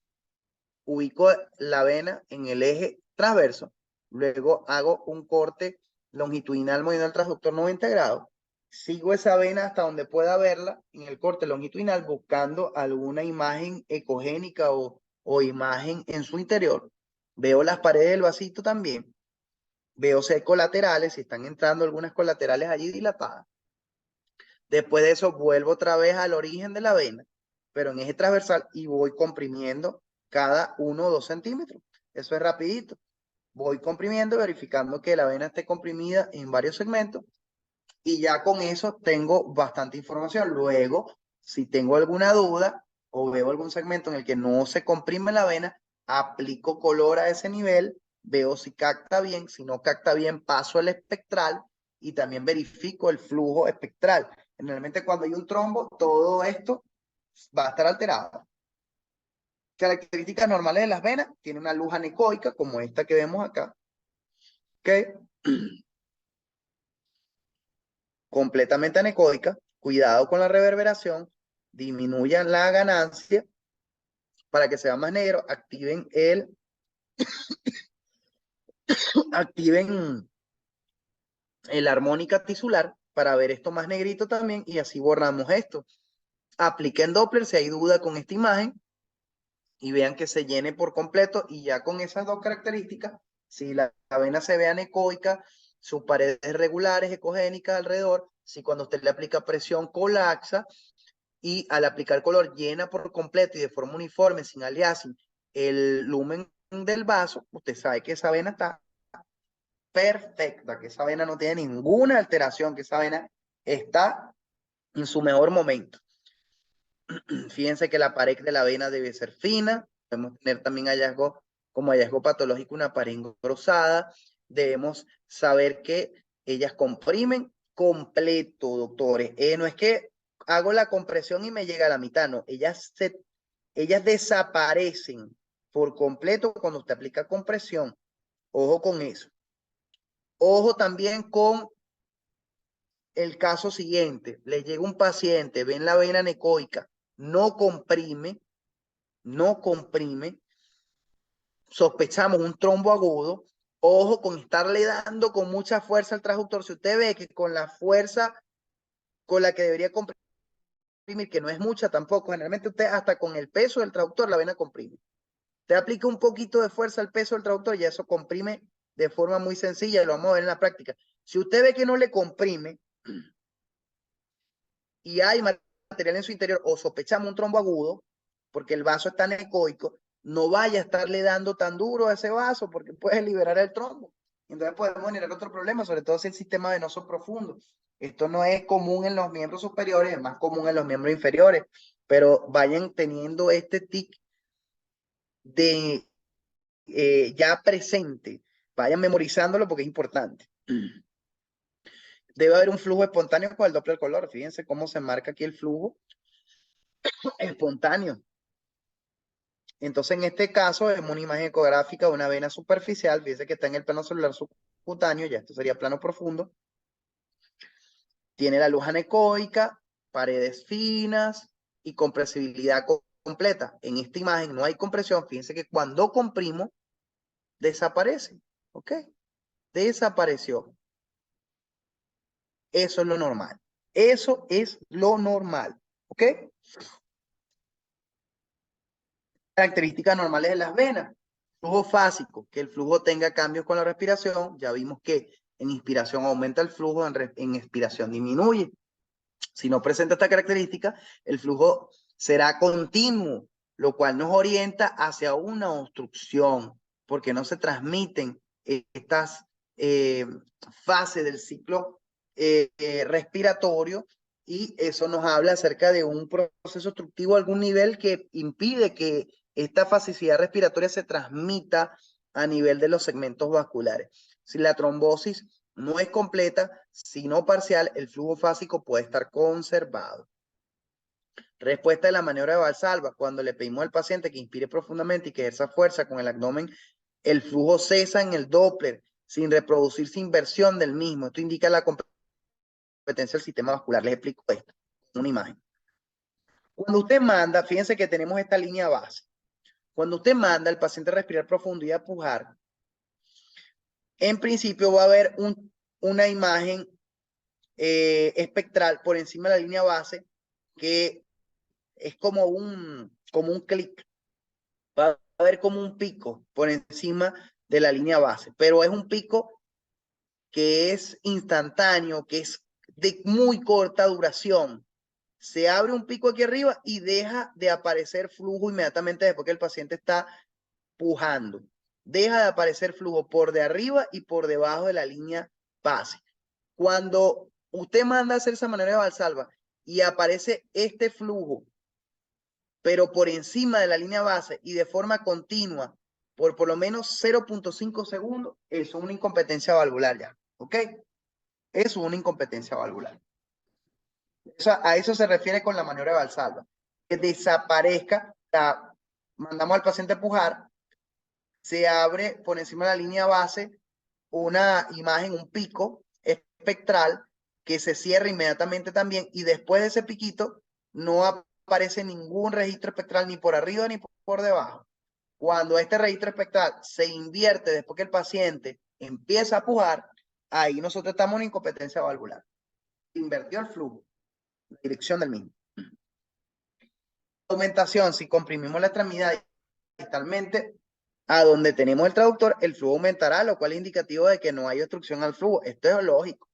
ubico la vena en el eje transverso, luego hago un corte longitudinal moviendo el transductor 90 grados, sigo esa vena hasta donde pueda verla en el corte longitudinal buscando alguna imagen ecogénica o imagen en su interior. Veo las paredes del vasito también. Veo si hay colaterales, si están entrando algunas colaterales allí dilatadas. Después de eso vuelvo otra vez al origen de la vena, pero en eje transversal y voy comprimiendo cada 1 o 2 centímetros. Eso es rapidito. Voy comprimiendo, verificando que la vena esté comprimida en varios segmentos y ya con eso tengo bastante información. Luego, si tengo alguna duda o veo algún segmento en el que no se comprime la vena, aplico color a ese nivel, veo si capta bien, si no capta bien, paso el espectral y también verifico el flujo espectral. Generalmente cuando hay un trombo, todo esto va a estar alterado. Características normales de las venas, tiene una luz anecoica como esta que vemos acá, que completamente anecoica, cuidado con la reverberación, disminuyan la ganancia para que sea más negro, activen la armónica tisular para ver esto más negrito también y así borramos esto. Apliquen Doppler si hay duda con esta imagen y vean que se llene por completo y ya con esas dos características, si la vena se ve anecoica, sus paredes regulares, ecogénicas alrededor, si cuando usted le aplica presión colapsa, y al aplicar color llena por completo y de forma uniforme, sin aliasing, el lumen del vaso, usted sabe que esa vena está perfecta, que esa vena no tiene ninguna alteración, que esa vena está en su mejor momento. Fíjense que la pared de la vena debe ser fina, podemos tener también hallazgo, como hallazgo patológico, una pared engrosada, debemos saber que ellas comprimen completo, doctores. No es que hago la compresión y me llega a la mitad, no, ellas desaparecen por completo cuando usted aplica compresión. Ojo con eso. Ojo también con el caso siguiente. Le llega un paciente, ven la vena anecoica, no comprime, sospechamos un trombo agudo. Ojo con estarle dando con mucha fuerza al transductor. Si usted ve que con la fuerza con la que debería comprimir, que no es mucha tampoco, generalmente usted hasta con el peso del traductor la vena comprime. Te aplica un poquito de fuerza al peso del traductor y eso comprime de forma muy sencilla, lo vamos a ver en la práctica. Si usted ve que no le comprime y hay material en su interior o sospechamos un trombo agudo, porque el vaso está anecoico, no vaya a estarle dando tan duro a ese vaso porque puede liberar el trombo. Entonces podemos generar otro problema, sobre todo si el sistema venoso es profundo. Esto no es común en los miembros superiores, es más común en los miembros inferiores, pero vayan teniendo este tic de ya presente. Vayan memorizándolo porque es importante. Debe haber un flujo espontáneo con el Doppler color. Fíjense cómo se marca aquí el flujo espontáneo. Entonces, en este caso, vemos una imagen ecográfica de una vena superficial. Fíjense que está en el plano celular subcutáneo, ya esto sería plano profundo. Tiene la luz anecoica, paredes finas y compresibilidad completa. En esta imagen no hay compresión. Fíjense que cuando comprimo, desaparece. ¿Ok? Desapareció. Eso es lo normal. Eso es lo normal. ¿Ok? Características normales de las venas. Flujo fásico, que el flujo tenga cambios con la respiración. Ya vimos que en inspiración aumenta el flujo, en expiración disminuye. Si no presenta esta característica, el flujo será continuo, lo cual nos orienta hacia una obstrucción, porque no se transmiten estas fases del ciclo respiratorio y eso nos habla acerca de un proceso obstructivo a algún nivel que impide que esta facilidad respiratoria se transmita a nivel de los segmentos vasculares. Si la trombosis no es completa, sino parcial, el flujo fásico puede estar conservado. Respuesta de la maniobra de Valsalva. Cuando le pedimos al paciente que inspire profundamente y que ejerza fuerza con el abdomen, el flujo cesa en el Doppler sin reproducirse inversión del mismo. Esto indica la competencia del sistema vascular. Les explico esto. Una imagen. Cuando usted manda, fíjense que tenemos esta línea base. Cuando usted manda al paciente a respirar profundo y a pujar, en principio va a haber una imagen espectral por encima de la línea base, que es como un clic. Va a haber como un pico por encima de la línea base, pero es un pico que es instantáneo, que es de muy corta duración. Se abre un pico aquí arriba y deja de aparecer flujo inmediatamente después que el paciente está pujando. Deja de aparecer flujo por de arriba y por debajo de la línea base. Cuando usted manda a hacer esa manera de Valsalva y aparece este flujo, pero por encima de la línea base y de forma continua, por lo menos 0.5 segundos, eso es una incompetencia valvular ya, ¿ok? Eso es una incompetencia valvular. A eso se refiere con la maniobra de Valsalva. Que desaparezca, mandamos al paciente a pujar, se abre por encima de la línea base una imagen, un pico espectral que se cierra inmediatamente también y después de ese piquito no aparece ningún registro espectral ni por arriba ni por debajo. Cuando este registro espectral se invierte después que el paciente empieza a pujar, ahí nosotros estamos en incompetencia valvular. Invertió el flujo, la dirección del mismo. Aumentación, si comprimimos la extremidad distalmente a donde tenemos el traductor, el flujo aumentará, lo cual es indicativo de que no hay obstrucción al flujo. Esto es lógico.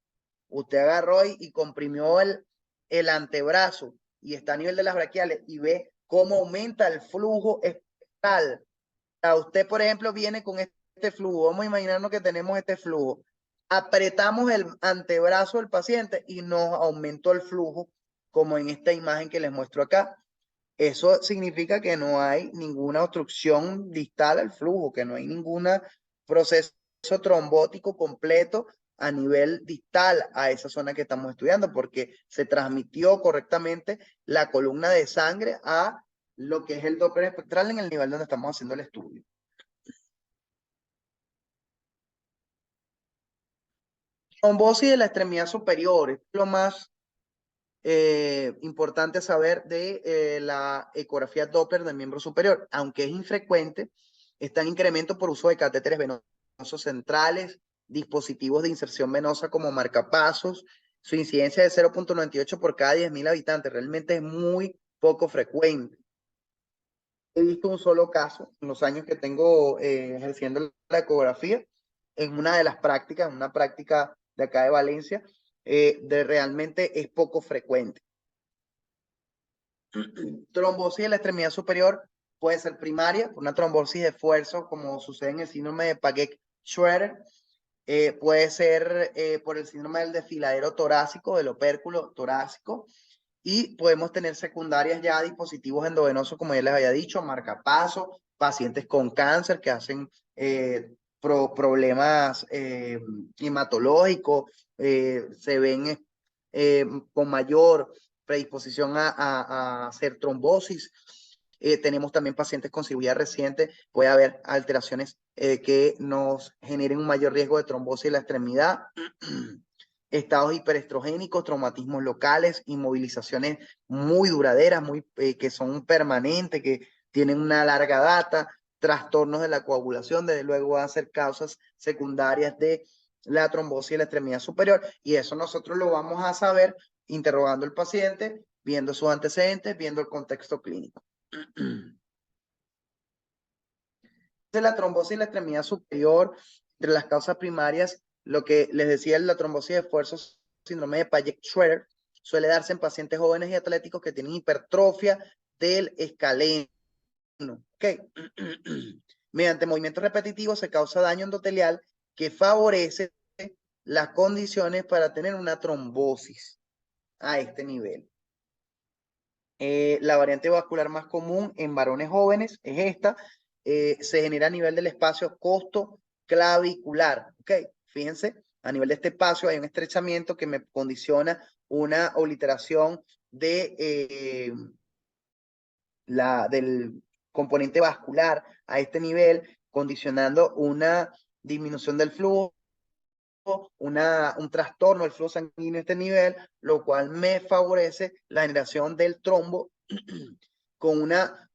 Usted agarró y comprimió el antebrazo y está a nivel de las braquiales y ve cómo aumenta el flujo espectral. Usted, por ejemplo, viene con este flujo. Vamos a imaginarnos que tenemos este flujo. Apretamos el antebrazo del paciente y nos aumentó el flujo, como en esta imagen que les muestro acá. Eso significa que no hay ninguna obstrucción distal al flujo, que no hay ningún proceso trombótico completo a nivel distal a esa zona que estamos estudiando, porque se transmitió correctamente la columna de sangre a lo que es el Doppler espectral en el nivel donde estamos haciendo el estudio. Trombosis de la extremidad superior es lo más importante saber de la ecografía Doppler del miembro superior. Aunque es infrecuente, está en incremento por uso de catéteres venosos centrales, dispositivos de inserción venosa como marcapasos. Su incidencia de 0.98 por cada 10.000 habitantes. Realmente es muy poco frecuente. He visto un solo caso en los años que tengo ejerciendo la ecografía, en una de las prácticas, una práctica de acá de Valencia, realmente es poco frecuente. Trombosis de la extremidad superior puede ser primaria, una trombosis de esfuerzo, como sucede en el síndrome de Paget-Schroeder. Puede ser por el síndrome del desfiladero torácico, del opérculo torácico. Y podemos tener secundarias ya dispositivos endovenosos, como ya les había dicho, marcapasos, pacientes con cáncer que hacen problemas hematológicos, se ven con mayor predisposición a hacer trombosis. Tenemos también pacientes con cirugía reciente, puede haber alteraciones que nos generen un mayor riesgo de trombosis en la extremidad. Estados hiperestrogénicos, traumatismos locales, inmovilizaciones muy duraderas, que son permanentes, que tienen una larga data, trastornos de la coagulación, desde luego van a ser causas secundarias de la trombosis de la extremidad superior, y eso nosotros lo vamos a saber interrogando al paciente, viendo sus antecedentes, viendo el contexto clínico. De la trombosis de la extremidad superior, entre las causas primarias, lo que les decía, la trombosis de esfuerzo, síndrome de Paget-Schroeder, suele darse en pacientes jóvenes y atléticos que tienen hipertrofia del escaleno. Okay. Mediante movimientos repetitivos se causa daño endotelial que favorece las condiciones para tener una trombosis a este nivel. La variante vascular más común en varones jóvenes es esta. Se genera a nivel del espacio costoclavicular. ¿Ok? Fíjense, a nivel de este espacio hay un estrechamiento que me condiciona una obliteración del componente vascular a este nivel, condicionando una disminución del flujo, un trastorno del flujo sanguíneo a este nivel, lo cual me favorece la generación del trombo con una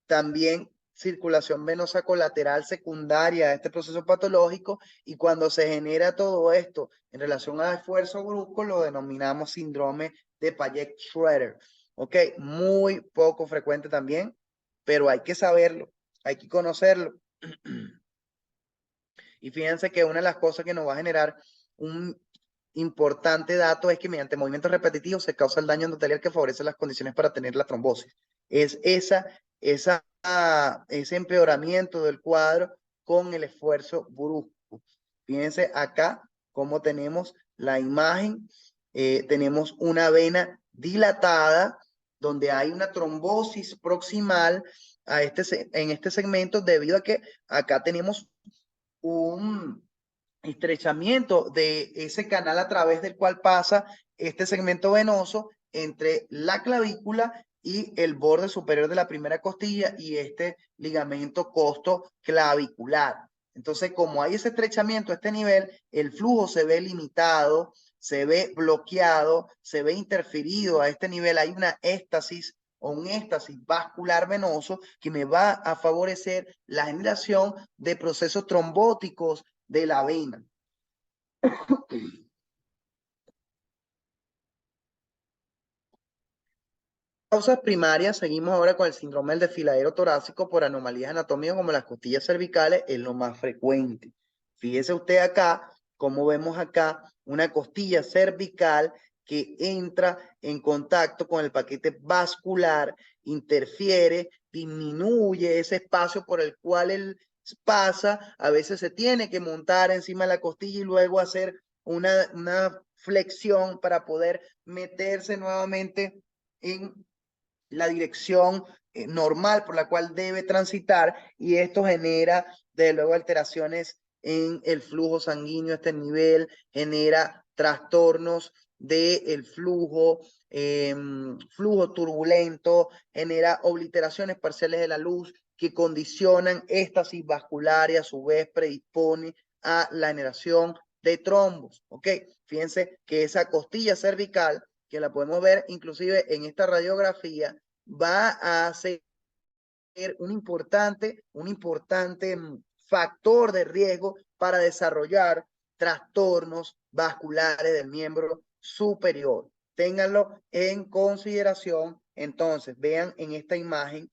también circulación venosa colateral secundaria a este proceso patológico, y cuando se genera todo esto en relación al esfuerzo brusco lo denominamos síndrome de Payet-Schroeder. Ok, muy poco frecuente también, pero hay que saberlo, hay que conocerlo. Y fíjense que una de las cosas que nos va a generar un importante dato es que mediante movimientos repetitivos se causa el daño endotelial que favorece las condiciones para tener la trombosis. Es ese empeoramiento del cuadro con el esfuerzo brusco. Fíjense acá cómo tenemos la imagen. Tenemos una vena dilatada donde hay una trombosis proximal en este segmento, debido a que acá tenemos un estrechamiento de ese canal a través del cual pasa este segmento venoso entre la clavícula y el borde superior de la primera costilla y este ligamento costoclavicular. Entonces, como hay ese estrechamiento a este nivel, el flujo se ve limitado, se ve bloqueado, se ve interferido a este nivel. Hay una éstasis o un éstasis vascular venoso que me va a favorecer la generación de procesos trombóticos de la vena. Causas primarias, seguimos ahora con el síndrome del desfiladero torácico por anomalías anatómicas como las costillas cervicales, es lo más frecuente. Fíjese usted acá, como vemos acá, una costilla cervical que entra en contacto con el paquete vascular, interfiere, disminuye ese espacio por el cual él pasa, a veces se tiene que montar encima de la costilla y luego hacer una flexión para poder meterse nuevamente en la dirección normal por la cual debe transitar, y esto genera de luego alteraciones en el flujo sanguíneo a este nivel, genera trastornos del flujo, flujo turbulento, genera obliteraciones parciales de la luz que condicionan éstasis vascular y a su vez predispone a la generación de trombos. Ok, fíjense que esa costilla cervical, que la podemos ver inclusive en esta radiografía, va a ser un importante factor de riesgo para desarrollar trastornos vasculares del miembro superior. Ténganlo en consideración. Entonces, vean en esta imagen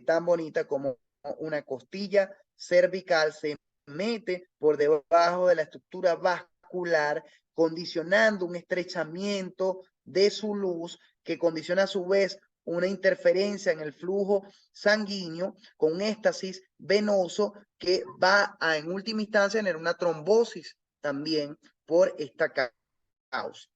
tan bonita como una costilla cervical se mete por debajo de la estructura vascular, condicionando un estrechamiento de su luz que condiciona a su vez una interferencia en el flujo sanguíneo con un éstasis venoso que va a, en última instancia, tener una trombosis también por esta causa.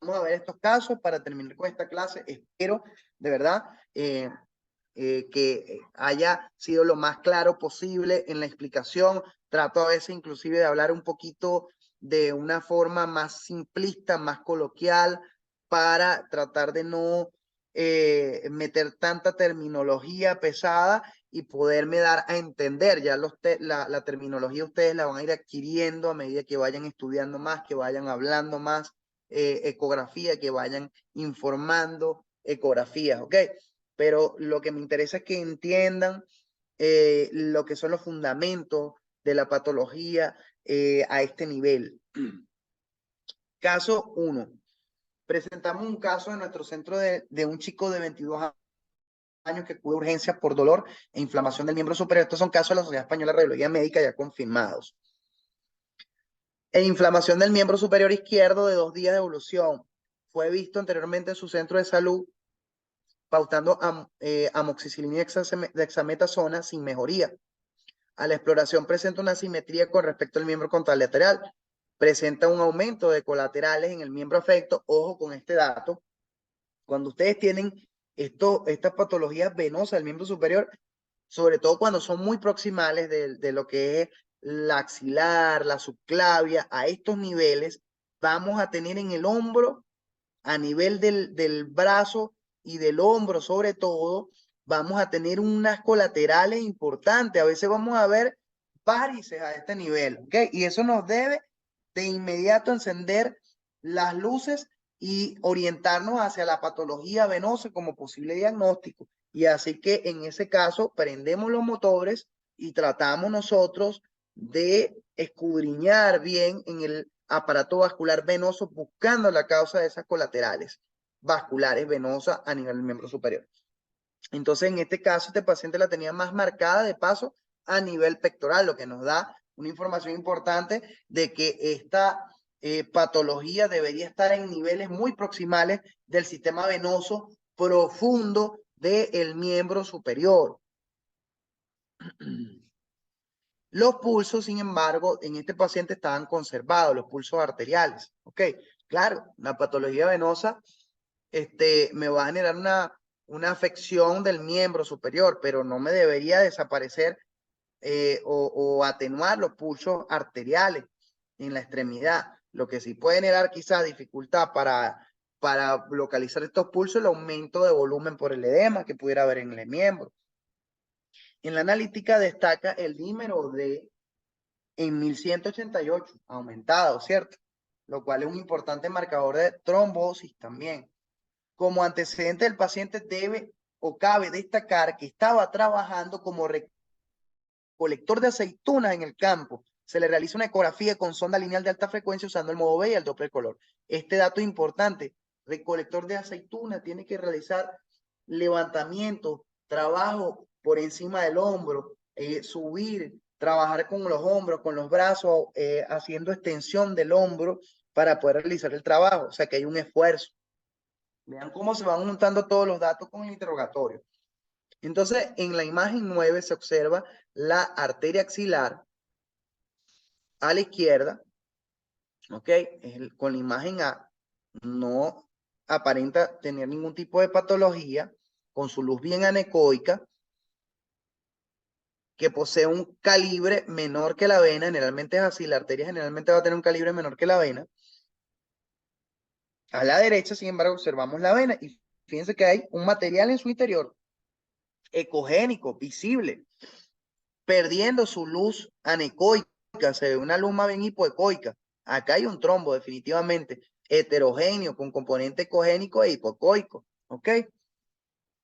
Vamos a ver estos casos para terminar con esta clase. Espero de verdad que haya sido lo más claro posible en la explicación. Trato a veces inclusive de hablar un poquito de una forma más simplista, más coloquial, para tratar de no meter tanta terminología pesada y poderme dar a entender. Ya la terminología ustedes la van a ir adquiriendo a medida que vayan estudiando más, que vayan hablando más ecografía, que vayan informando ecografías, ¿ok? Pero lo que me interesa es que entiendan lo que son los fundamentos de la patología a este nivel. Caso 1. Presentamos un caso en nuestro centro de un chico de 22 años que acude a urgencias por dolor e inflamación del miembro superior. Estos son casos de la Sociedad Española de Radiología Médica ya confirmados. E inflamación del miembro superior izquierdo de 2 días de evolución. Fue visto anteriormente en su centro de salud pautando amoxicilina y dexametasona sin mejoría. A la exploración presenta una asimetría con respecto al miembro contralateral. Presenta un aumento de colaterales en el miembro afecto. Ojo con este dato. Cuando ustedes tienen estas patologías venosas del miembro superior, sobre todo cuando son muy proximales de lo que es la axilar, la subclavia, a estos niveles, vamos a tener en el hombro, a nivel del brazo y del hombro sobre todo, vamos a tener unas colaterales importantes. A veces vamos a ver varices a este nivel, ¿ok? Y eso nos debe de inmediato encender las luces y orientarnos hacia la patología venosa como posible diagnóstico. Y así que en ese caso prendemos los motores y tratamos nosotros de escudriñar bien en el aparato vascular venoso buscando la causa de esas colaterales vasculares venosas a nivel del miembro superior. Entonces, en este caso, este paciente la tenía más marcada de paso a nivel pectoral, lo que nos da una información importante de que esta patología debería estar en niveles muy proximales del sistema venoso profundo del miembro superior. Los pulsos, sin embargo, en este paciente estaban conservados, los pulsos arteriales. ¿Ok? Claro, una patología venosa me va a generar una afección del miembro superior, pero no me debería desaparecer o atenuar los pulsos arteriales en la extremidad. Lo que sí puede generar quizás dificultad para localizar estos pulsos, el aumento de volumen por el edema que pudiera haber en el miembro. En la analítica destaca el dímero D en 1188, aumentado, ¿cierto? Lo cual es un importante marcador de trombosis también. Como antecedente del paciente debe o cabe destacar que estaba trabajando como recolector de aceitunas en el campo. Se le realiza una ecografía con sonda lineal de alta frecuencia usando el modo B y el Doppler color. Este dato es importante. Recolector de aceitunas tiene que realizar levantamiento, trabajo por encima del hombro, subir, trabajar con los hombros, con los brazos, haciendo extensión del hombro para poder realizar el trabajo. O sea que hay un esfuerzo. Vean cómo se van juntando todos los datos con el interrogatorio. Entonces, en la imagen 9 se observa la arteria axilar a la izquierda, ¿ok? Con la imagen A no aparenta tener ningún tipo de patología, con su luz bien anecoica, que posee un calibre menor que la vena, generalmente es así, la arteria generalmente va a tener un calibre menor que la vena. A la derecha, sin embargo, observamos la vena y fíjense que hay un material en su interior ecogénico, visible, perdiendo su luz anecoica, se ve una luz más bien hipoecoica. Acá hay un trombo definitivamente heterogéneo con componente ecogénico e hipocoico, ¿ok?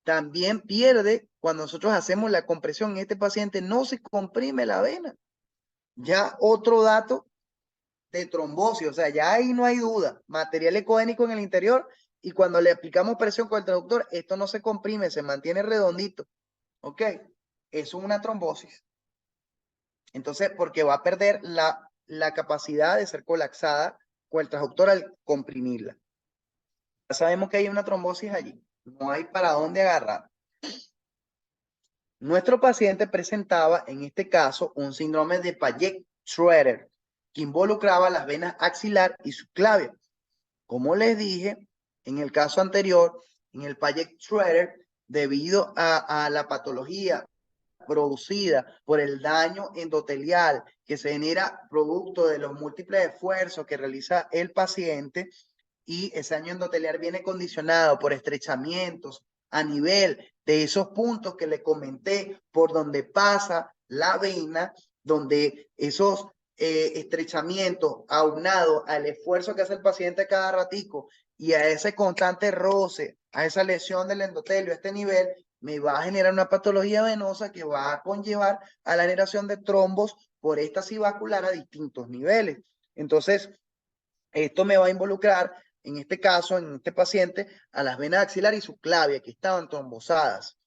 También pierde cuando nosotros hacemos la compresión en este paciente, no se comprime la vena. Ya otro dato de trombosis, o sea, ya ahí no hay duda, material ecogénico en el interior y cuando le aplicamos presión con el traductor, esto no se comprime, se mantiene redondito, ¿ok? Eso es una trombosis. Entonces, porque va a perder la capacidad de ser colapsada con el transductor al comprimirla. Ya sabemos que hay una trombosis allí, no hay para dónde agarrar. Nuestro paciente presentaba, en este caso, un síndrome de Payet-Schroeder, que involucraba las venas axilar y subclavia. Como les dije, en el caso anterior, en el Payet-Schroeder, debido a la patología producida por el daño endotelial que se genera producto de los múltiples esfuerzos que realiza el paciente, y ese daño endotelial viene condicionado por estrechamientos a nivel de esos puntos que le comenté por donde pasa la vena, donde esos estrechamientos aunados al esfuerzo que hace el paciente cada ratico y a ese constante roce, a esa lesión del endotelio, a este nivel, me va a generar una patología venosa que va a conllevar a la generación de trombos por éstasis vascular a distintos niveles. Entonces, esto me va a involucrar, en este caso, en este paciente, a las venas axilar y subclavia que estaban trombosadas.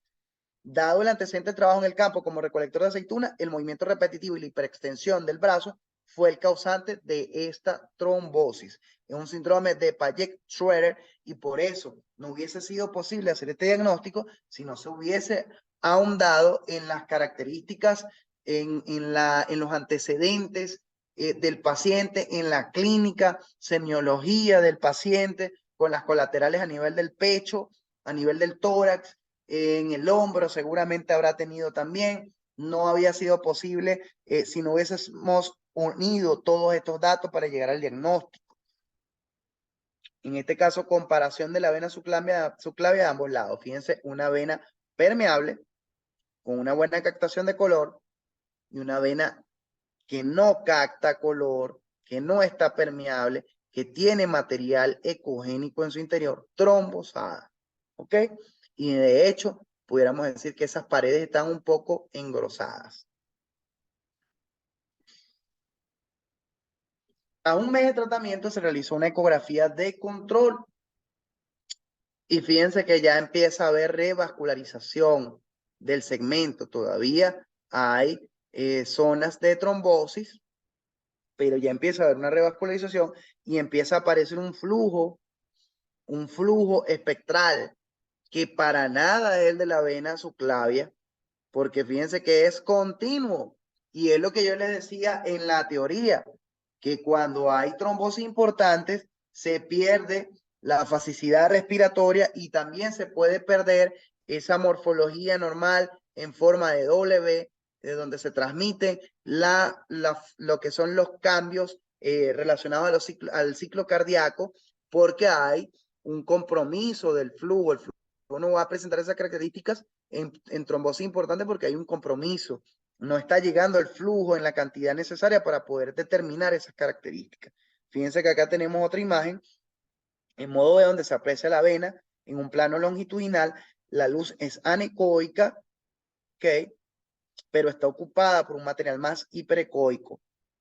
Dado el antecedente de trabajo en el campo como recolector de aceituna, el movimiento repetitivo y la hiperextensión del brazo fue el causante de esta trombosis. Es un síndrome de Payet-Schroeder y por eso no hubiese sido posible hacer este diagnóstico si no se hubiese ahondado en las características, en los antecedentes del paciente, en la clínica, semiología del paciente, con las colaterales a nivel del pecho, a nivel del tórax, en el hombro seguramente habrá tenido también. No había sido posible si no hubiésemos unido todos estos datos para llegar al diagnóstico. En este caso, comparación de la vena subclavia de ambos lados. Fíjense, una vena permeable con una buena captación de color y una vena que no capta color, que no está permeable, que tiene material ecogénico en su interior, trombosada. ¿Ok? Y de hecho, pudiéramos decir que esas paredes están un poco engrosadas. A un mes de tratamiento se realizó una ecografía de control y fíjense que ya empieza a haber revascularización del segmento. Todavía hay zonas de trombosis, pero ya empieza a haber una revascularización y empieza a aparecer un flujo espectral que para nada es el de la vena subclavia, porque fíjense que es continuo. Y es lo que yo les decía en la teoría, que cuando hay trombosis importantes, se pierde la fascicidad respiratoria y también se puede perder esa morfología normal en forma de W, de donde se transmite lo que son los cambios relacionados al ciclo cardíaco, porque hay un compromiso del flujo. El flujo no va a presentar esas características en trombosis importante porque hay un compromiso. No está llegando el flujo en la cantidad necesaria para poder determinar esas características. Fíjense que acá tenemos otra imagen en modo B donde se aprecia la vena en un plano longitudinal. La luz es anecoica, ¿ok? Pero está ocupada por un material más hiperecoico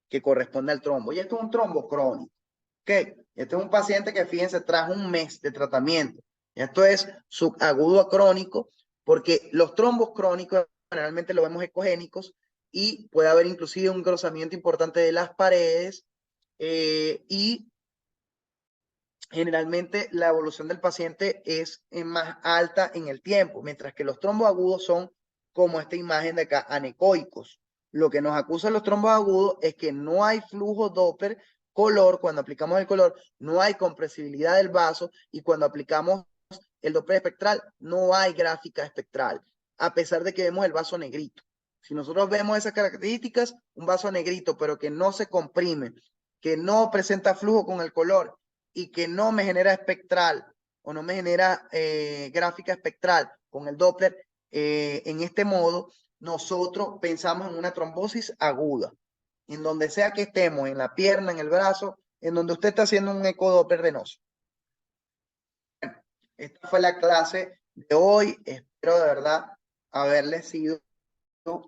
que corresponde al trombo. Y esto es un trombo crónico, ¿ok? Este es un paciente que, fíjense, tras un mes de tratamiento. Esto es subagudo a crónico, porque los trombos crónicos generalmente lo vemos ecogénicos y puede haber inclusive un engrosamiento importante de las paredes y generalmente la evolución del paciente es más alta en el tiempo, mientras que los trombos agudos son como esta imagen de acá, anecoicos. Lo que nos acusa los trombos agudos es que no hay flujo Doppler color, cuando aplicamos el color, no hay compresibilidad del vaso y cuando aplicamos el Doppler espectral, no hay gráfica espectral, a pesar de que vemos el vaso negrito. Si nosotros vemos esas características, un vaso negrito, pero que no se comprime, que no presenta flujo con el color y que no me genera espectral o no me genera gráfica espectral con el Doppler, en este modo, nosotros pensamos en una trombosis aguda. En donde sea que estemos, en la pierna, en el brazo, en donde usted está haciendo un ecodoppler venoso. Esta fue la clase de hoy. Espero de verdad haberles sido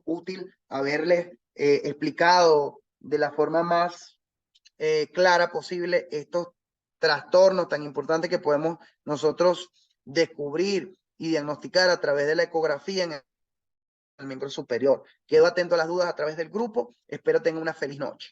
útil, haberles explicado de la forma más clara posible estos trastornos tan importantes que podemos nosotros descubrir y diagnosticar a través de la ecografía en el miembro superior. Quedo atento a las dudas a través del grupo. Espero tengan una feliz noche.